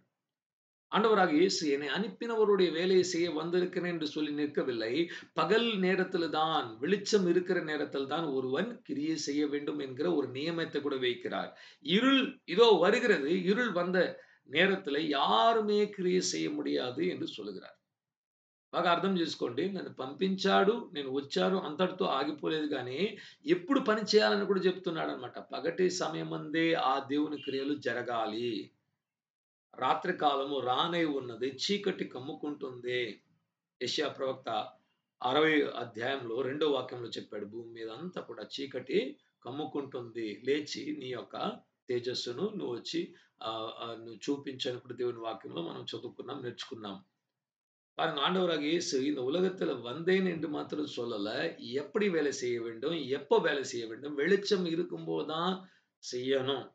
ஆண்டவராகிய இயேசு என்னை அனுப்பினவருடைய வேலையை செய்ய வந்திருக்கிறேன் என்று சொல்லி நிற்கவில்லை. பகல் நேரத்தில தான், வெளிச்சம் இருக்கிற நேரத்தில் தான் ஒருவன் கிரியை செய்ய வேண்டும் என்கிற ஒரு நியமத்தை கூட வைக்கிறார். இருள் இதோ வருகிறது, இருள் வந்த నేరத்துல யாருமே క్రియ செய்ய முடியாது என்று சொல்லுகிறார். బాగా అర్థం చేసుకోండి. నన్ను పంపించాడు, నేను వచ్చాను అంతటితో ఆగిపోలేదు గానీ, ఎప్పుడు పని చేయాలని కూడా చెప్తున్నాడన్నమాట. పగటి సమయమందే ఆ దేవుని క్రియలు జరగాలి. రాత్రి కాలము రానే ఉన్నది, చీకటి కమ్ముకుంటుంది. యెషయా ప్రవక్త 60 అధ్యాయంలో 2వ వాక్యంలో చెప్పాడు. భూమి మీద అంతా కూడా చీకటి కమ్ముకుంటుంది. లేచి నీ యొక్క తేజస్సును నువ్వొచ్చి నువ్వు చూపించని కూడా దేవుని వాక్యంలో మనం చదువుకున్నాం, నేర్చుకున్నాం. பாருங்க, ஆண்டவராகிய இயேசு இந்த உலகத்துல வந்தேன் என்று மாத்திரம் சொல்லல. எப்படி வேலை செய்ய வேண்டும், எப்ப வேலை செய்ய வேண்டும், வெளிச்சம் இருக்கும்போது தான் செய்யணும்.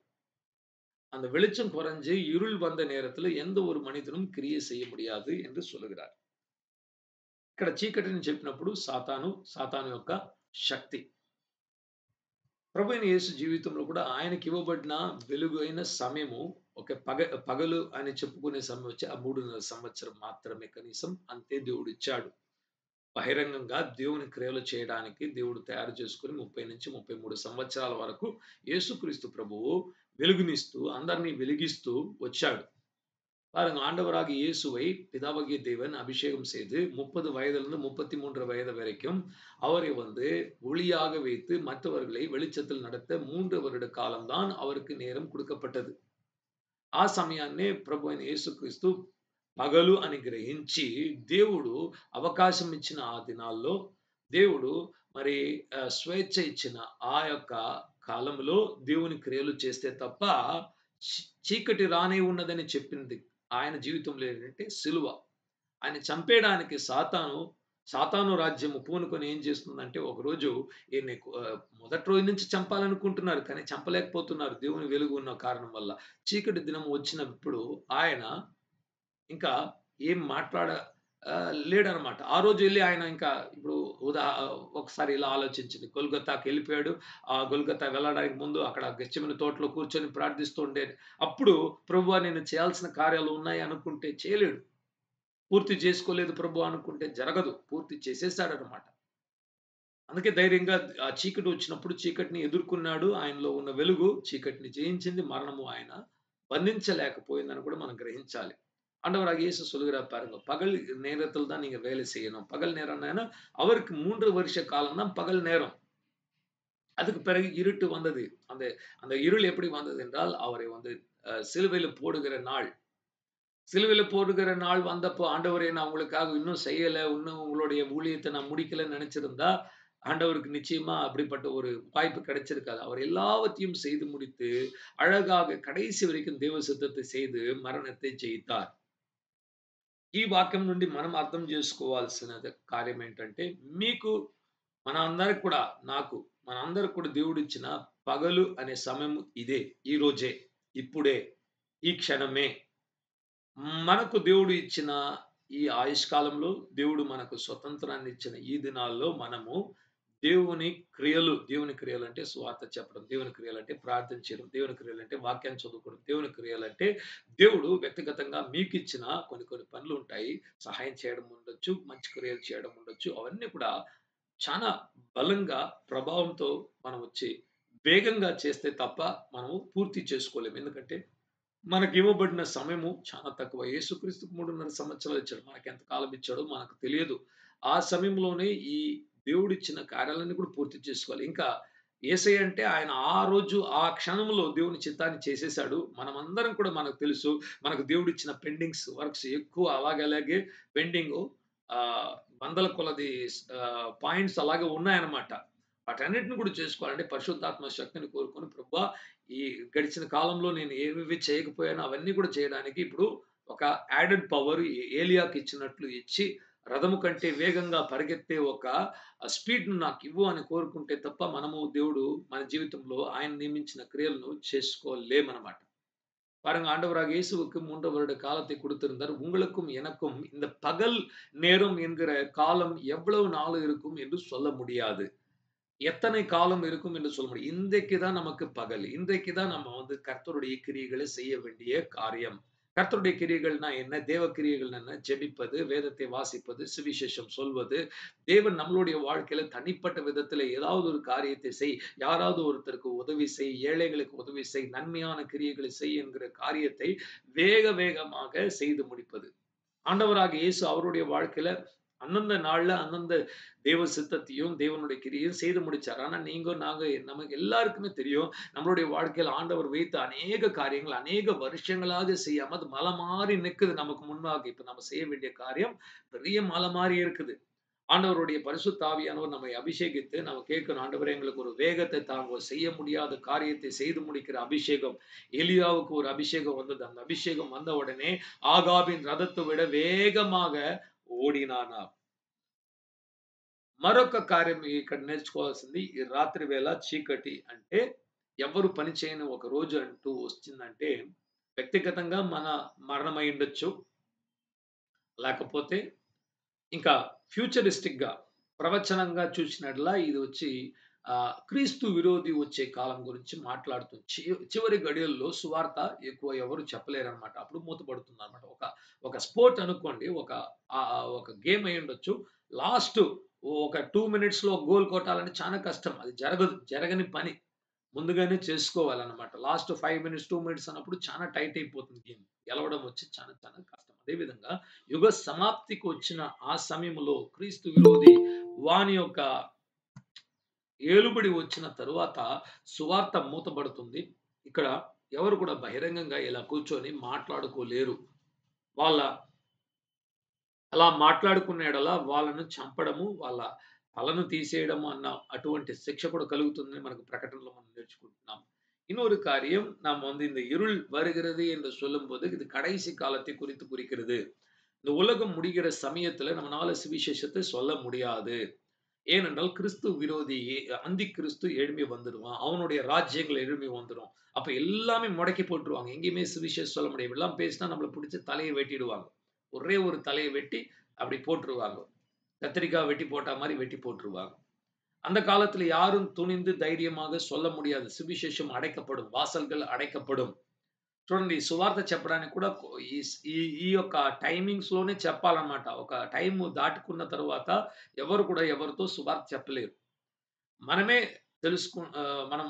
அந்த வெளிச்சம் குறைஞ்சு இருள் வந்த நேரத்துல எந்த ஒரு மனிதனும் கிரியை செய்ய முடியாது என்று சொல்லுகிறார். ఇక్కడ చీకటిని చెప్పినప్పుడు సాతాను యొక్క శక్తి. ప్రభువైన యేసు జీవితంలో కూడా ఆయనకి ఇవ్వబడిన వెలుగు అయిన సమయము ఒక పగలు అని చెప్పుకునే సమయం వచ్చి ఆ 3.5 సంవత్సరం మాత్రమే, కనీసం అంతే దేవుడు ఇచ్చాడు. బహిరంగంగా దేవుని క్రియలు చేయడానికి దేవుడు తయారు చేసుకొని 30-33 సంవత్సరాల వరకు యేసుక్రీస్తు ప్రభువు వెలుగునిస్తూ అందరినీ వెలిగిస్తూ వచ్చాడు. பாருங்க ஆண்டவராகிய இயேசுவை பிதாவாகிய தேவன் அபிஷேகம் செய்து 30 வயதிலிருந்து 33 வயது வரைக்கும் அவரை ஒளியாக வைத்து மற்றவர்களை வெளிச்சத்தில் நடத்த 3 வருட காலம்தான் அவருக்கு நேரம் கொடுக்கப்பட்டது. ఆ సమయాన్నే ప్రభు అయిన యేసుక్రీస్తు పగలు అని గ్రహించి దేవుడు అవకాశం ఇచ్చిన ఆ దినాల్లో దేవుడు మరి స్వేచ్ఛ ఇచ్చిన ఆ యొక్క కాలంలో దేవుని క్రియలు చేస్తే తప్ప చీకటి రానే ఉన్నదని చెప్పింది ఆయన జీవితంలో ఏంటంటే సిలువ. ఆయన చంపేయడానికి సాతాను రాజ్యము పూనుకొని ఏం చేస్తుందంటే ఒకరోజు ఈయన్ని మొదటి రోజు నుంచి చంపాలనుకుంటున్నారు. కానీ చంపలేకపోతున్నారు. దేవుని వెలుగు ఉన్న కారణం వల్ల. చీకటి దినం వచ్చినప్పుడు ఆయన ఇంకా ఏం లేడనమాట. ఆ రోజు ఎళ్లి ఆయన ఇంకా ఇప్పుడు ఒకసారి ఇలా ఆలోచించండి. గొల్గొతాకెళ్ళిపోయాడు. ఆ గొల్గొతా వెళ్ళడానికి ముందు అక్కడ గెత్సేమనే తోటలో కూర్చొని ప్రార్థిస్తూ ఉండేది. అప్పుడు ప్రభువా నేను చేయాల్సిన కార్యాలు ఉన్నాయి అనుకుంటే చేయలేడు. పూర్తి చేసుకోలేదు ప్రభు అనుకుంటే జరగదు. పూర్తి చేసేసాడనమాట. అందుకే ధైర్యంగా ఆ చీకటి వచ్చినప్పుడు చీకటిని ఎదుర్కొన్నాడు. ఆయనలో ఉన్న వెలుగు చీకటిని జయించింది. మరణము ఆయన బంధించలేకపోయిందని కూడా మనం గ్రహించాలి. ஆண்டவராகிய இயேசு சொல்லுகிறார் பாருங்க. பகல் நேரத்தில் தான் நீங்க வேலை செய்யணும். பகல் நேரம்னா அவருக்கு 3 வருஷ காலம் தான் பகல் நேரம். அதுக்கு பிறகு இருட்டு வந்தது. அந்த அந்த இருள் எப்படி வந்தது என்றால் அவரை சிலுவையில போடுகிற நாள். சிலுவையில போடுகிற நாள் வந்தப்போ ஆண்டவரே நான் உங்களுக்காக இன்னும் செய்யல. இன்னும் உங்களுடைய ஊழியத்தை நான் முடிக்கலன்னு நினைச்சிருந்தா, ஆண்டவருக்கு நிச்சயமா அப்படிப்பட்ட ஒரு வாய்ப்பு கிடைச்சிருக்காது. அவர் எல்லாவற்றையும் செய்து முடித்து, அழகாக கடைசி வரைக்கும் தேவ சித்தத்தை செய்து మరణத்தை జయిத்தார். ఈ వాక్యం నుండి మనం అర్థం చేసుకోవాల్సిన కార్యం ఏంటంటే, మీకు మనందరికి కూడా మనందరికి కూడా దేవుడిచ్చిన పగలు అనే సమయం ఇదే. ఈ రోజే, ఇప్పుడే, ఈ క్షణమే. మనకు దేవుడు ఇచ్చిన ఈ ఆయుష్కాలంలో దేవుడు మనకు స్వతంత్రాన్ని ఇచ్చిన ఈ దినాల్లో మనము దేవుని క్రియలు అంటే సువార్త చెప్పడం, దేవుని క్రియలు అంటే ప్రార్థన చేయడం, దేవుని క్రియలు అంటే వాక్యాన్ని చదువుకోవడం, దేవుని క్రియలు అంటే దేవుడు వ్యక్తిగతంగా మీకిచ్చిన కొన్ని కొన్ని పనులు ఉంటాయి. సహాయం చేయడం ఉండొచ్చు, మంచి క్రియలు చేయడం ఉండొచ్చు. అవన్నీ కూడా చాలా బలంగా ప్రభావంతో మనం వచ్చి వేగంగా చేస్తే తప్ప మనము పూర్తి చేసుకోలేము. ఎందుకంటే మనకివ్వబడిన సమయము చాలా తక్కువ. యేసుక్రీస్తుకు 3.5 సంవత్సరాలు ఇచ్చాడు. మనకెంత కాలం ఇచ్చాడో మనకు తెలియదు. ఆ సమయంలోనే ఈ దేవుడిచ్చిన కార్యాలన్నీ కూడా పూర్తి చేసుకోవాలి. ఇంకా యేసయ్య అంటే ఆయన ఆ రోజు, ఆ క్షణంలో దేవుని చిత్తాన్ని చేసేసాడు. మనమందరం కూడా మనకు తెలుసు. మనకు దేవుడిచ్చిన పెండింగ్స్ వర్క్స్ ఎక్కువ అలాగే పెండింగు ఆహ్, వందల కొలది పాయింట్స్ అలాగే ఉన్నాయన్నమాట. వాటన్నిటిని కూడా చేసుకోవాలంటే పరిశుద్ధాత్మ శక్తిని కోరుకొని ప్రభువా ఈ గడిచిన కాలంలో నేను ఏవేవి చేయకపోయానో అవన్నీ కూడా చేయడానికి ఇప్పుడు ఒక యాడెడ్ పవర్ ఏలియాకి ఇచ్చినట్లు ఇచ్చి రథము కంటే వేగంగా పరిగెత్తే ఒక స్పీడ్‌ను నాకివ్వు అని కోరుకుంటే తప్ప మనము దేవుడు మన జీవితంలో ఆయన నియమించిన క్రియలను చేసుకోలేమనమాట. பாருங்க ஆண்டவராகிய இயேசுவுக்கு 3 வருட காலத்தை கொடுத்திருந்தார். உங்களுக்கும் எனக்கும் இந்த பகல் நேரம் என்கிற காலம் எவ்வளவு நாள் இருக்கும் என்று சொல்ல முடியாது. எத்தனை காலம் இருக்கும் என்று சொல்ல முடியும். இன்றைக்கு தான் நமக்கு பகல். இன்றைக்கு தான் நம்ம கர்த்தருடைய கிரியைகளை செய்ய வேண்டிய காரியம். கர்த்தருடைய கிரியைகள்னா என்ன? தேவ கிரியைகள்னா என்ன? ஜெபிப்பது, வேதத்தை வாசிப்பது, சுவிசேஷம் சொல்வது, தேவன் நம்மளுடைய வாழ்க்கையில தனிப்பட்ட விதத்தில ஏதாவது ஒரு காரியத்தை செய், யாராவது ஒருத்தருக்கு உதவி செய், ஏழைகளுக்கு உதவி செய், நன்மையான கிரியைகளை செய் என்கிற காரியத்தை வேகமாக செய்து முடிப்பது. ஆண்டவராகிய இயேசு அவருடைய வாழ்க்கையில அந்தந்த நாள்ல அந்தந்த தேவ சித்தத்தையும், தேவனுடைய கிரியையும் செய்து முடிச்சார். ஆனா நமக்கு எல்லாருக்குமே தெரியும். நம்மளுடைய வாழ்க்கையில ஆண்டவர் வைத்த அநேக காரியங்கள், அநேக வருஷங்களாக செய்யாம அது மலை மாறி நிக்குது நமக்கு முன்பாக. இப்ப நம்ம செய்ய வேண்டிய காரியம் பெரிய மலை மாறி இருக்குது. ஆண்டவருடைய பரிசுத்த ஆவியானவர் நம்மை அபிஷேகித்து நம்ம கேட்கணும். ஆண்டவரே எங்களுக்கு ஒரு வேகத்தை தாங்க. செய்ய முடியாத காரியத்தை செய்து முடிக்கிற அபிஷேகம். எலியாவுக்கு ஒரு அபிஷேகம் வந்தது. அந்த அபிஷேகம் வந்த உடனே ஆகாபின் ரதத்தை விட வேகமாக ఓడినానా. మరొక కార్యం ఇక్కడ నేర్చుకోవాల్సింది ఈ రాత్రి వేళ చీకటి అంటే ఎవరు పని చేయని ఒక రోజు అంటూ వచ్చిందంటే వ్యక్తిగతంగా మన మరణం అయి ఉండొచ్చు. లేకపోతే ఇంకా ఫ్యూచరిస్టిక్‌గా ప్రవచనంగా చూసినట్లా ఇది వచ్చి క్రీస్తు విరోధి వచ్చే కాలం గురించి మాట్లాడుతుంది. చివరి గడియల్లో సువార్త ఎక్కువ ఎవరు చెప్పలేరన్నమాట. అప్పుడు మూతపడుతుందన్నమాట. ఒక స్పోర్ట్ అనుకోండి. ఒక గేమ్ అయ్యుండొచ్చు. లాస్ట్ ఒక 2 మినిట్స్‌లో గోల్ కొట్టాలంటే చాలా కష్టం. అది జరగని పని. ముందుగానే చేసుకోవాలన్నమాట. లాస్ట్ 5 మినిట్స్, 2 మినిట్స్ అన్నప్పుడు చాలా టైట్ అయిపోతుంది గేమ్. గెలవడం వచ్చి చాలా చాలా కష్టం. అదేవిధంగా యుగ సమాప్తికి వచ్చిన ఆ సమయంలో క్రీస్తు విరోధి వాని యొక్క ఏలుబడి వచ్చిన తరువాత సువార్త మూతబడుతుంది. ఇక్కడ ఎవరు కూడా బహిరంగంగా ఇలా కూర్చొని మాట్లాడుకోలేరు. వాళ్ళ అలా మాట్లాడుకున్న యెడల వాళ్ళను చంపడము, వాళ్ళ తలను తీసేయడము అన్న అటువంటి శిక్ష కూడా కలుగుతుందని మనకు ప్రకటనలో మనం నేర్చుకుంటున్నాం. இன்னொரு காரியம் நாம் வந்து இந்த இருள் வருகிறது என்று சொல்லும்போது இது கடைசி காலத்தை குறித்து குறிக்கிறது. இந்த உலகம் முடிகிற சமயத்துல நம்மனால சுவிசேஷத்தை சொல்ல முடியாது. ஏனென்றால் கிறிஸ்து விரோதி அந்தி கிறிஸ்து எழும்பி வந்துடுவான். அவனுடைய ராஜ்யங்கள் எழும்பி வந்துரும். அப்ப எல்லாமே முடக்கி போட்டுருவாங்க. எங்கேயுமே சுவிசேஷம் சொல்ல முடியாது. எல்லாம் பேசினா நம்மள பிடிச்சு தலைய வெட்டிடுவாங்க. ஒரே ஒரு தலைய வெட்டி அப்படி போட்டுருவாங்க. கத்திரிக்காய் வெட்டி போட்டா மாரி வெட்டி போட்டுருவாங்க. அந்த காலத்துல யாரும் துணிந்து தைரியமாக சொல்ல முடியாது. సువిశేషం అడైకపடும். వాసల్கள் అడైకపடும். చూడండి సువార్త చెప్పడానికి కూడా ఈ ఈ ఈ యొక్క టైమింగ్స్‌లోనే చెప్పాలన్నమాట. ఒక టైమ్ దాటుకున్న తరువాత ఎవరు కూడా ఎవరితో సువార్త చెప్పలేరు. మనమే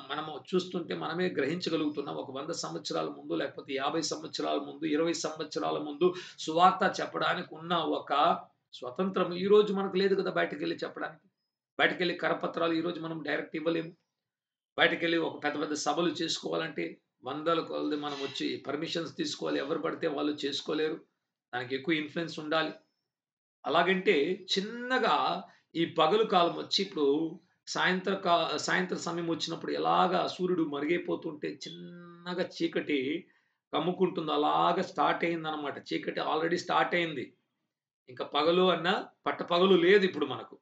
మనము చూస్తుంటే మనమే గ్రహించగలుగుతున్నాం. ఒక 100 సంవత్సరాల ముందు, లేకపోతే 50 సంవత్సరాల ముందు, 20 సంవత్సరాల ముందు సువార్త చెప్పడానికి ఉన్న ఒక స్వతంత్రం ఈరోజు మనకు లేదు కదా! బయటికెళ్ళి చెప్పడానికి. బయటికెళ్ళి కరపత్రాలు ఈరోజు మనం డైరెక్ట్ ఇవ్వలేము. బయటికెళ్ళి ఒక పెద్ద పెద్ద సభలు చేసుకోవాలంటే వందల కొలది మనం వచ్చి పర్మిషన్స్ తీసుకోవాలి. ఎవరు పడితే వాళ్ళు చేసుకోలేరు. దానికి ఎక్కువ ఇన్‌ఫ్లూయెన్స్ ఉండాలి. అలాగంటే చిన్నగా ఈ పగలు కాలం వచ్చి ఇప్పుడు సాయంత్రం సమయం వచ్చినప్పుడు ఎలాగా సూర్యుడు మరుగైపోతుంటే చిన్నగా చీకటి కమ్ముకుంటుందో అలాగా స్టార్ట్ అయిందనమాట. చీకటి ఆల్రెడీ స్టార్ట్ అయింది. ఇంకా పగలు అన్నా పట్టపగలు లేదు ఇప్పుడు మనకు.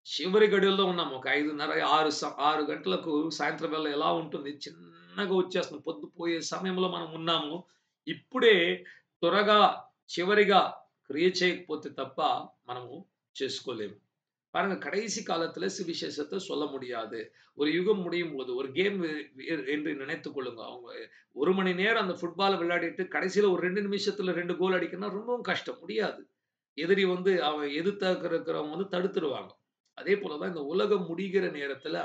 చివరి గడియల్లో ఉన్నాము. ఒక 5:30, 6 గంటలకు సాయంత్రం వేళ ఎలా ఉంటుంది? చిన్నగా వచ్చేస్తుంది. పొద్దుపోయే సమయంలో మనం ఉన్నాము. ఇప్పుడే త్వరగా చివరిగా క్రియ చేయకపోతే తప్ప మనము చేసుకోలేము. பாருங்க கடைசி காலத்துல சுவிசேஷத்தை சொல்ல முடியாது. ஒரு யுகம் முடியும்போது ஒரு கேம் என்று நினைத்துக் கொள்ளுங்க. அவங்க 1 மணி நேரம் அந்த ஃபுட்பால விளையாடிட்டு கடைசியில ஒரு 2 நிமிஷத்துல 2 கோல் அடிக்கணும்னா ரொம்பவும் கஷ்டம். முடியாது. எதிரி வந்து அவன் எதிர்த்தாக்க இருக்கிறவங்க வந்து தடுத்துருவாங்க. அதே போல தான் இந்த உலகம் முடிகிற நேரத்துல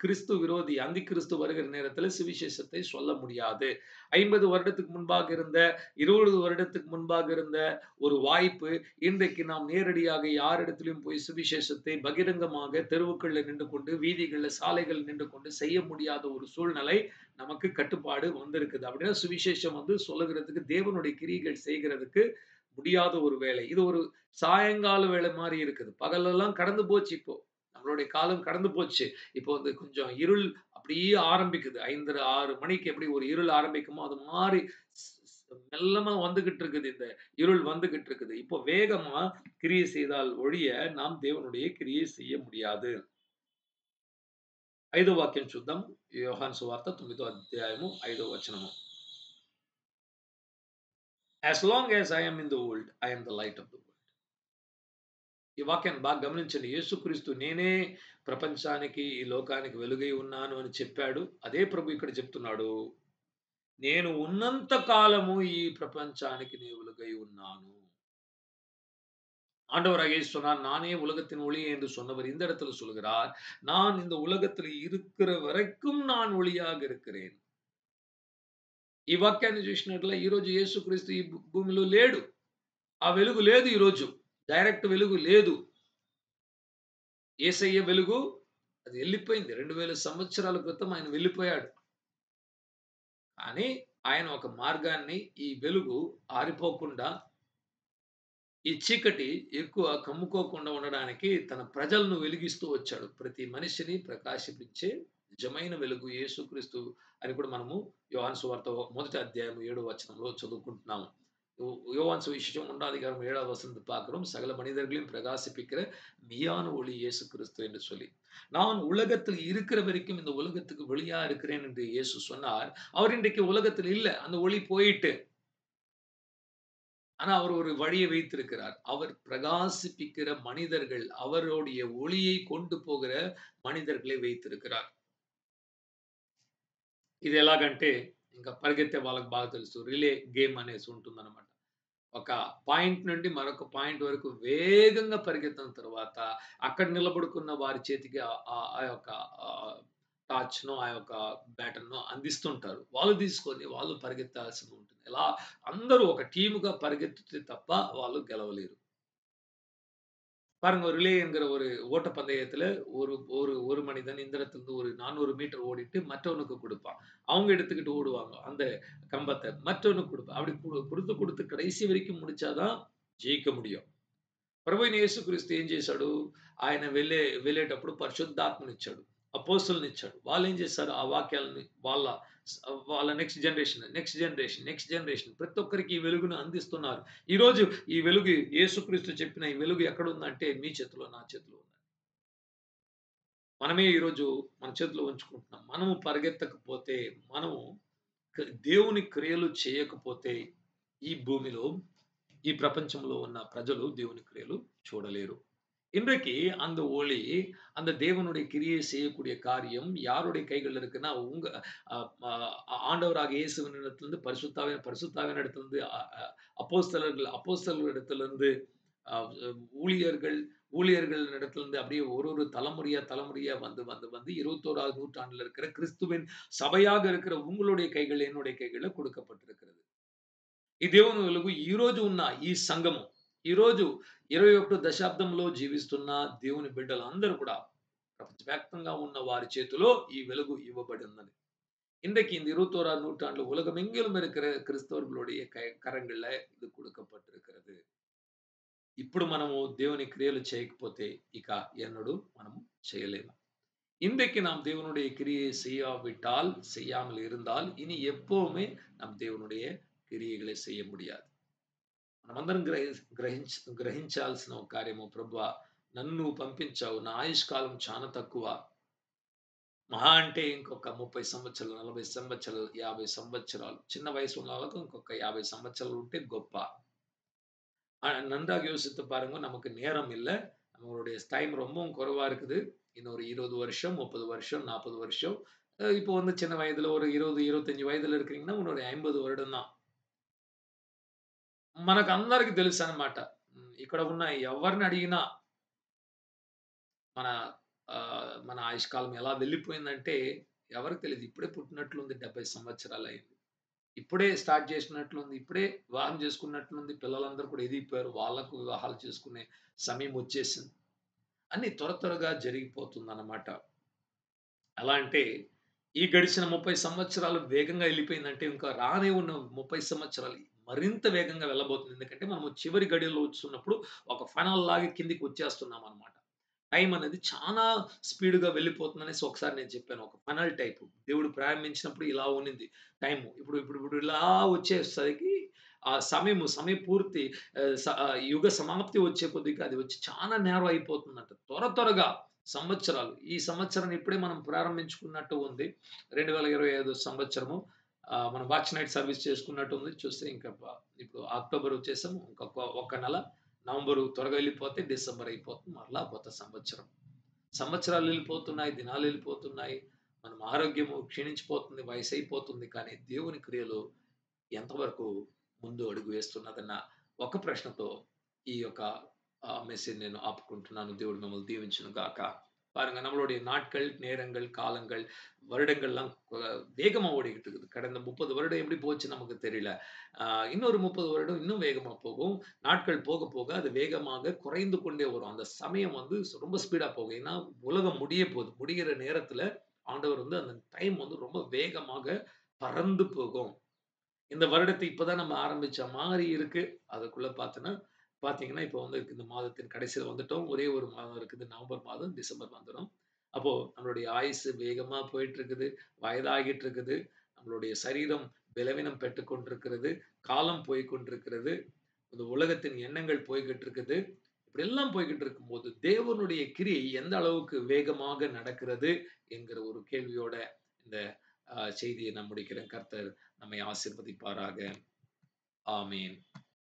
கிறிஸ்து விரோதி, அந்தி கிறிஸ்து வருகிற நேரத்துல சுவிசேஷத்தை சொல்ல முடியாது. 50 வருடத்துக்கு முன்பாக இருந்த, 20 வருடத்துக்கு முன்பாக இருந்த ஒரு வாய்ப்பு, இன்றைக்கு நாம் நேரடியாக யாரிடத்திலும் போய் சுவிசேஷத்தை பகிரங்கமாக தெருவுக்கள்ல நின்று கொண்டு, வீதிகள்ல, சாலைகள் நின்று கொண்டு செய்ய முடியாத ஒரு சூழ்நிலை நமக்கு கட்டுப்பாடு வந்திருக்குது. அப்படின்னா சுவிசேஷம் வந்து சொல்லுகிறதுக்கு, தேவனுடைய கிரியைகள் செய்கிறதுக்கு முடியாத ஒரு வேலை. இது ஒரு சாயங்கால வேலை மாரி இருக்குது. பகலெல்லாம் கடந்து போச்சு இப்போ. நம்மளுடைய காலம் கடந்து போச்சு. இப்போ வந்து கொஞ்சம் இருள் அப்படியே ஆரம்பிக்குது. 5:30, 6 மணிக்கு எப்படி ஒரு இருள் ஆரம்பிக்குமோ, அது மாரி ஸ் ஸ் மெல்லமா வந்துகிட்டு இருக்குது. இந்த இருள் வந்துகிட்டு இருக்குது. இப்போ வேகமா கிரியை செய்தால் ஒழிய, நாம் தேவனுடைய கிரியை செய்ய முடியாது. 5వ వాక్యం చూద్దాం. యోహాను సువార్త 9వ అధ్యాయము 5వ వచనము. As long as I am in the world, I am the light of the world. ఈ వాక్యాన్ని బాగా గమనించండి. యేసుక్రీస్తు నేనే ప్రపంచానికి, ఈ లోకానికి వెలుగై ఉన్నాను అని చెప్పాడు. అదే ప్రభు ఇక్కడ చెప్తున్నాడు. నేను ఉన్నంత కాలము ఈ ప్రపంచానికి నేను వెలుగై ఉన్నాను. ஆண்டவராக இயேசு சொன்னார், நானே உலகத்தின் ஒளி என்று சொன்னவர் இந்த இடத்துல சொல்கிறார், நான் இந்த ఉలగத்தில் இருக்கிற వరக்கும் நான் ఒళిயாக இருக்கிறேன். ఈ వాక్యాన్ని చూసినట్లే ఈరోజు యేసుక్రీస్తు ఈ భూమిలో లేడు. ఆ వెలుగు లేదు ఈరోజు. డైరెక్ట్ వెలుగు లేదు. యేసయ్య వెలుగు అది ఎళ్ళిపోయింది. 2000 సంవత్సరాల క్రితం ఆయన వెళ్ళిపోయాడు. కానీ ఆయన ఒక మార్గాన్ని ఈ వెలుగు ఆరిపోకుండా, ఈ చీకటి ఎక్కువ కమ్ముకోకుండా ఉండడానికి తన ప్రజలను వెలిగిస్తూ వచ్చాడు. ప్రతి మనిషిని ప్రకాశించే నిజమైన వెలుగు యేసుక్రీస్తు అని కూడా మనము యోహాను సువార్త మొదటి అధ్యాయం 7వ వచనంలో చదువుకుంటున్నాము. யோவான் சுவிசேஷம் 1ஆம் அதிகாரம் 7வது வசனத்தை பார்க்கிறோம். சகல மனிதர்களையும் பிரகாசிப்பிக்கிற மெய்யான ஒளி இயேசு கிறிஸ்து என்று சொல்லி. நான் உலகத்தில் இருக்கிற வரைக்கும் இந்த உலகத்துக்கு வெளியா இருக்கிறேன் என்று இயேசு சொன்னார். அவர் இன்றைக்கு உலகத்தில் இல்ல. அந்த ஒளி போயிட்டு. ஆனா அவர் ஒரு வழியை வைத்திருக்கிறார். அவர் பிரகாசிப்பிக்கிற மனிதர்கள், அவருடைய ஒளியை கொண்டு போகிற మనిదర్களை வைத்திருக்கிறார். ఇది ఎలాగంటే ఇంకా పరిగెత్తే వాళ్ళకి బాగా తెలుసు. రిలే గేమ్ అనేసి ఉంటుందన్నమాట. ఒక పాయింట్ నుండి మరొక పాయింట్ వరకు వేగంగా పరిగెత్తిన తర్వాత అక్కడ నిలబడుకున్న వారి చేతికి ఆ యొక్క టార్చ్‌నో, ఆ యొక్క బ్యాటన్‌నో అందిస్తుంటారు. వాళ్ళు తీసుకొని వాళ్ళు పరిగెత్తాల్సి ఉంటుంది. ఇలా అందరూ ఒక టీమ్‌గా పరిగెత్తితే தப்ப వాళ్ళు గెలవలేరు. பாருங்க ஒரு ரிலேங்கிற ஒரு ஓட்டப்பந்தயத்துல ஒரு மனிதன் இந்த இடத்துல ஒரு 400 மீட்டர் ஓடிட்டு மற்றவனுக்கு குடுப்பான். அவங்க எடுத்துக்கிட்டு ஓடுவாங்க. அந்த கம்பத்த மற்றவனுக்கு குடுப்பான். அப்படி குடுத்து குடுத்து கடைசி வரைக்கும் முடிச்சா தான் జయించ முடியும். ప్రభువైన యేసుక్రీస్తు ఏం చేశాడు? ఆయన వెళ్ళేటప్పుడు పరిశుద్ధాత్మనిచ్చాడు. అపోస్తలునిచ్చాడు. వాళ్ళేం చేశారు? ఆ వాక్యాలని వాళ్ళ నెక్స్ట్ జనరేషన్ ప్రతి ఒక్కరికి ఈ వెలుగును అందిస్తున్నారు. ఈరోజు ఈ వెలుగు యేసుక్రీస్తు చెప్పిన ఈ వెలుగు ఎక్కడుందంటే మీ చేతిలో, నా చేతిలో ఉంది. మనమే ఈరోజు మన చేతిలో ఉంచుకుంటున్నాం. మనము పరిగెత్తకపోతే, మనము దేవుని క్రియలు చేయకపోతే ఈ భూమిలో, ఈ ప్రపంచంలో ఉన్న ప్రజలు దేవుని క్రియలు చూడలేరు. இன்றைக்கு அந்த ஒளி, அந்த தேவனுடைய கிரியை செய்யக்கூடிய காரியம் யாருடைய கைகள்ல இருக்குன்னா, உங்க அ ம ஆண்டவராகிய இயேசுவினிடத்திலிருந்து பரிசுத்தாவின் இடத்திலிருந்து அப்போஸ்தலர்களிடத்திலிருந்து அ ஊழியர்கள் ஊழியர்களிடத்திலிருந்து அப்படியே ஒரு தலைமுறையா வந்து 21வது நூற்றாண்டுல இருக்கிற கிறிஸ்துவின் சபையாக இருக்கிற உங்களுடைய கைகள், என்னுடைய கைகள்ல கொடுக்கப்பட்டிருக்கிறது. ఈ దేవుని వెలుగు ఈరోజు ఉన్న ఈ సంఘము, ఈరోజు 21 దశాబ్దంలో జీవిస్తున్న దేవుని బిడ్డలందరూ కూడా ప్రపంచవ్యాప్తంగా ఉన్న వారి చేతిలో ఈ వెలుగు ఇవ్వబడి ఉన్నది. இன்றைக்கு இந்த 21ஆம் நூற்றாண்டுல உலகமெங்கிலும் இருக்கிற கிறிஸ்தவர்களுடைய கரங்கள்ல இது கொடுக்கப்பட்டிருக்கிறது. ఇప్పుడు మనము దేవుని క్రియలు చేయకపోతే ఇక ఎన్నడూ మనము చేయలేము. இன்றைக்கு நாம் தேவனுடைய கிரியை செய்யாமல் இருந்தால் இனி எப்பவுமே நாம் தேவனுடைய கிரியைகளை செய்ய முடியாது. మనమందరం గ్రహించాల్సిన ఒక కార్యము, ప్రభువా నన్ను పంపించావు. నా ఆయుష్కాలం చాలా తక్కువ. మహా అంటే ఇంకొక 30 సంవత్సరాలు, 40 సంవత్సరాలు, 50 సంవత్సరాలు. చిన్న వయసు ఉన్న వాళ్ళకు ఇంకొక 50 సంవత్సరాలు ఉంటే గొప్ప. நன்றாக யோசித்து பாருங்க. நமக்கு நேரம் இல்ல. நம்மளுடைய டைம் ரொம்பவும் குறைவா இருக்குது. இன்னொரு 20 வருஷம், 30 வருஷம், 40 வருஷம். இப்போ வந்து சின்ன வயதுல ஒரு 20, 25 వయదులో இருக்கிறீங்கன்னா, இன்னொரு 50 வருடம் தான். మనకందరికి తెలుసనమాట. ఇక్కడ ఉన్న ఎవరిని అడిగినా మన మన ఆయుష్కాలం ఎలా వెళ్ళిపోయిందంటే ఎవరికి తెలీదు. ఇప్పుడే పుట్టినట్లుంది, 70 సంవత్సరాలయింది. ఇప్పుడే స్టార్ట్ చేసినట్లుంది. ఇప్పుడే వివాహం చేసుకున్నట్లుంది. పిల్లలందరూ కూడా ఎదిగిపోయారు. వాళ్ళకు వివాహాలు చేసుకునే సమయం వచ్చేసింది. అన్నీ త్వరగా జరిగిపోతుందన్నమాట. ఎలా అంటే ఈ గడిచిన 30 సంవత్సరాలు వేగంగా ఎళ్ళిపోయిందంటే, ఇంకా రానే ఉన్న 30 సంవత్సరాలు మరింత వేగంగా వెళ్ళబోతుంది. ఎందుకంటే మనము చివరి గడియల్లో వచ్చున్నప్పుడు ఒక ఫనల్ లాగా కిందకి వచ్చేస్తున్నామన్నమాట. టైం అనేది చాలా స్పీడ్‌గా వెళ్ళిపోతుందనేసి ఒకసారి నేను చెప్పాను. ఒక ఫనల్ టైపు. దేవుడు ప్రారంభించినప్పుడు ఇలా ఉన్నింది టైము. ఇప్పుడు ఇలా వచ్చేసరికి ఆ సమయపూర్తి యుగ సమాప్తి వచ్చే కొద్దిగా అది వచ్చి చాలా నేరం అయిపోతుందంట. త్వరగా సంవత్సరాలు. ఈ సంవత్సరాన్ని ఇప్పుడే మనం ప్రారంభించుకున్నట్టు ఉంది. 2025 సంవత్సరము. మనం వాచ్ నైట్ సర్వీస్ చేసుకున్నట్టు ఉంది. చూస్తే ఇంకా ఇప్పుడు అక్టోబర్ వచ్చేసాము. ఒక్క నెల. నవంబరు త్వరగా వెళ్ళిపోతే డిసెంబర్ అయిపోతుంది. మరలా కొత్త సంవత్సరం. సంవత్సరాలు వెళ్ళిపోతున్నాయి. దినాలు వెళ్ళిపోతున్నాయి. మనం ఆరోగ్యము క్షీణించిపోతుంది. వయసైపోతుంది. కానీ దేవుని క్రియలు ఎంతవరకు ముందు అడుగు వేస్తున్నదన్న ఒక ప్రశ్నతో ఈ యొక్క மெசேஜ் నేను ஆப்புக்கொண்டுனாను. దేవుడు మిమ్మల్ని దీవించును గాక. பாருங்க, நம்மளுடைய நாட்கள், நேரங்கள், காலங்கள், வருடங்கள்லாம் வேகமா ஓடிக்கிட்டு இருக்குது. கடந்த 30 வருடம் எப்படி போச்சு நமக்கு தெரியல. இன்னொரு 30 வருடம் இன்னும் வேகமா போகும். நாட்கள் போக போக அது வேகமாக குறைந்து கொண்டே வரும். அந்த சமயம் வந்து ரொம்ப ஸ்பீடா போகும். ஏன்னா உலகம் முடிய போகுது. முடிகிற நேரத்துல ஆண்டவர் வந்து அந்த டைம் வந்து ரொம்ப வேகமாக பறந்து போகும். இந்த வருடத்தை இப்பதான் நம்ம ஆரம்பிச்ச மாரி இருக்கு. அதுக்குள்ள பார்த்தீங்கன்னா, இப்போ வந்து இந்த மாதத்தின் கடைசியில வந்துட்டோம். ஒரே 1 மாதம் இருக்குது. நவம்பர் மாதம், டிசம்பர் வந்துரும். அப்போ நம்மளுடைய ஆயுசு வேகமா போயிட்டு இருக்குது. வயதாகிட்டு இருக்குது. நம்மளுடைய சரீரம் பலவீனம் பெற்றுக் கொண்டிருக்கிறது. காலம் போய்க் கொண்டிருக்கிறது. இந்த உலகத்தின் எண்ணங்கள் போய்க்கிட்டு இருக்குது. இப்படியெல்லாம் போய்க்கிட்டு இருக்கும்போது, தேவனுடைய கிரியை எந்த அளவுக்கு வேகமாக நடக்கிறது என்கிற ஒரு கேள்வியோட இந்த செய்தியை நான் முடிக்கிறேன். கர்த்தர் நம்மை ஆசீர்வதிப்பாராக. ஆமென்.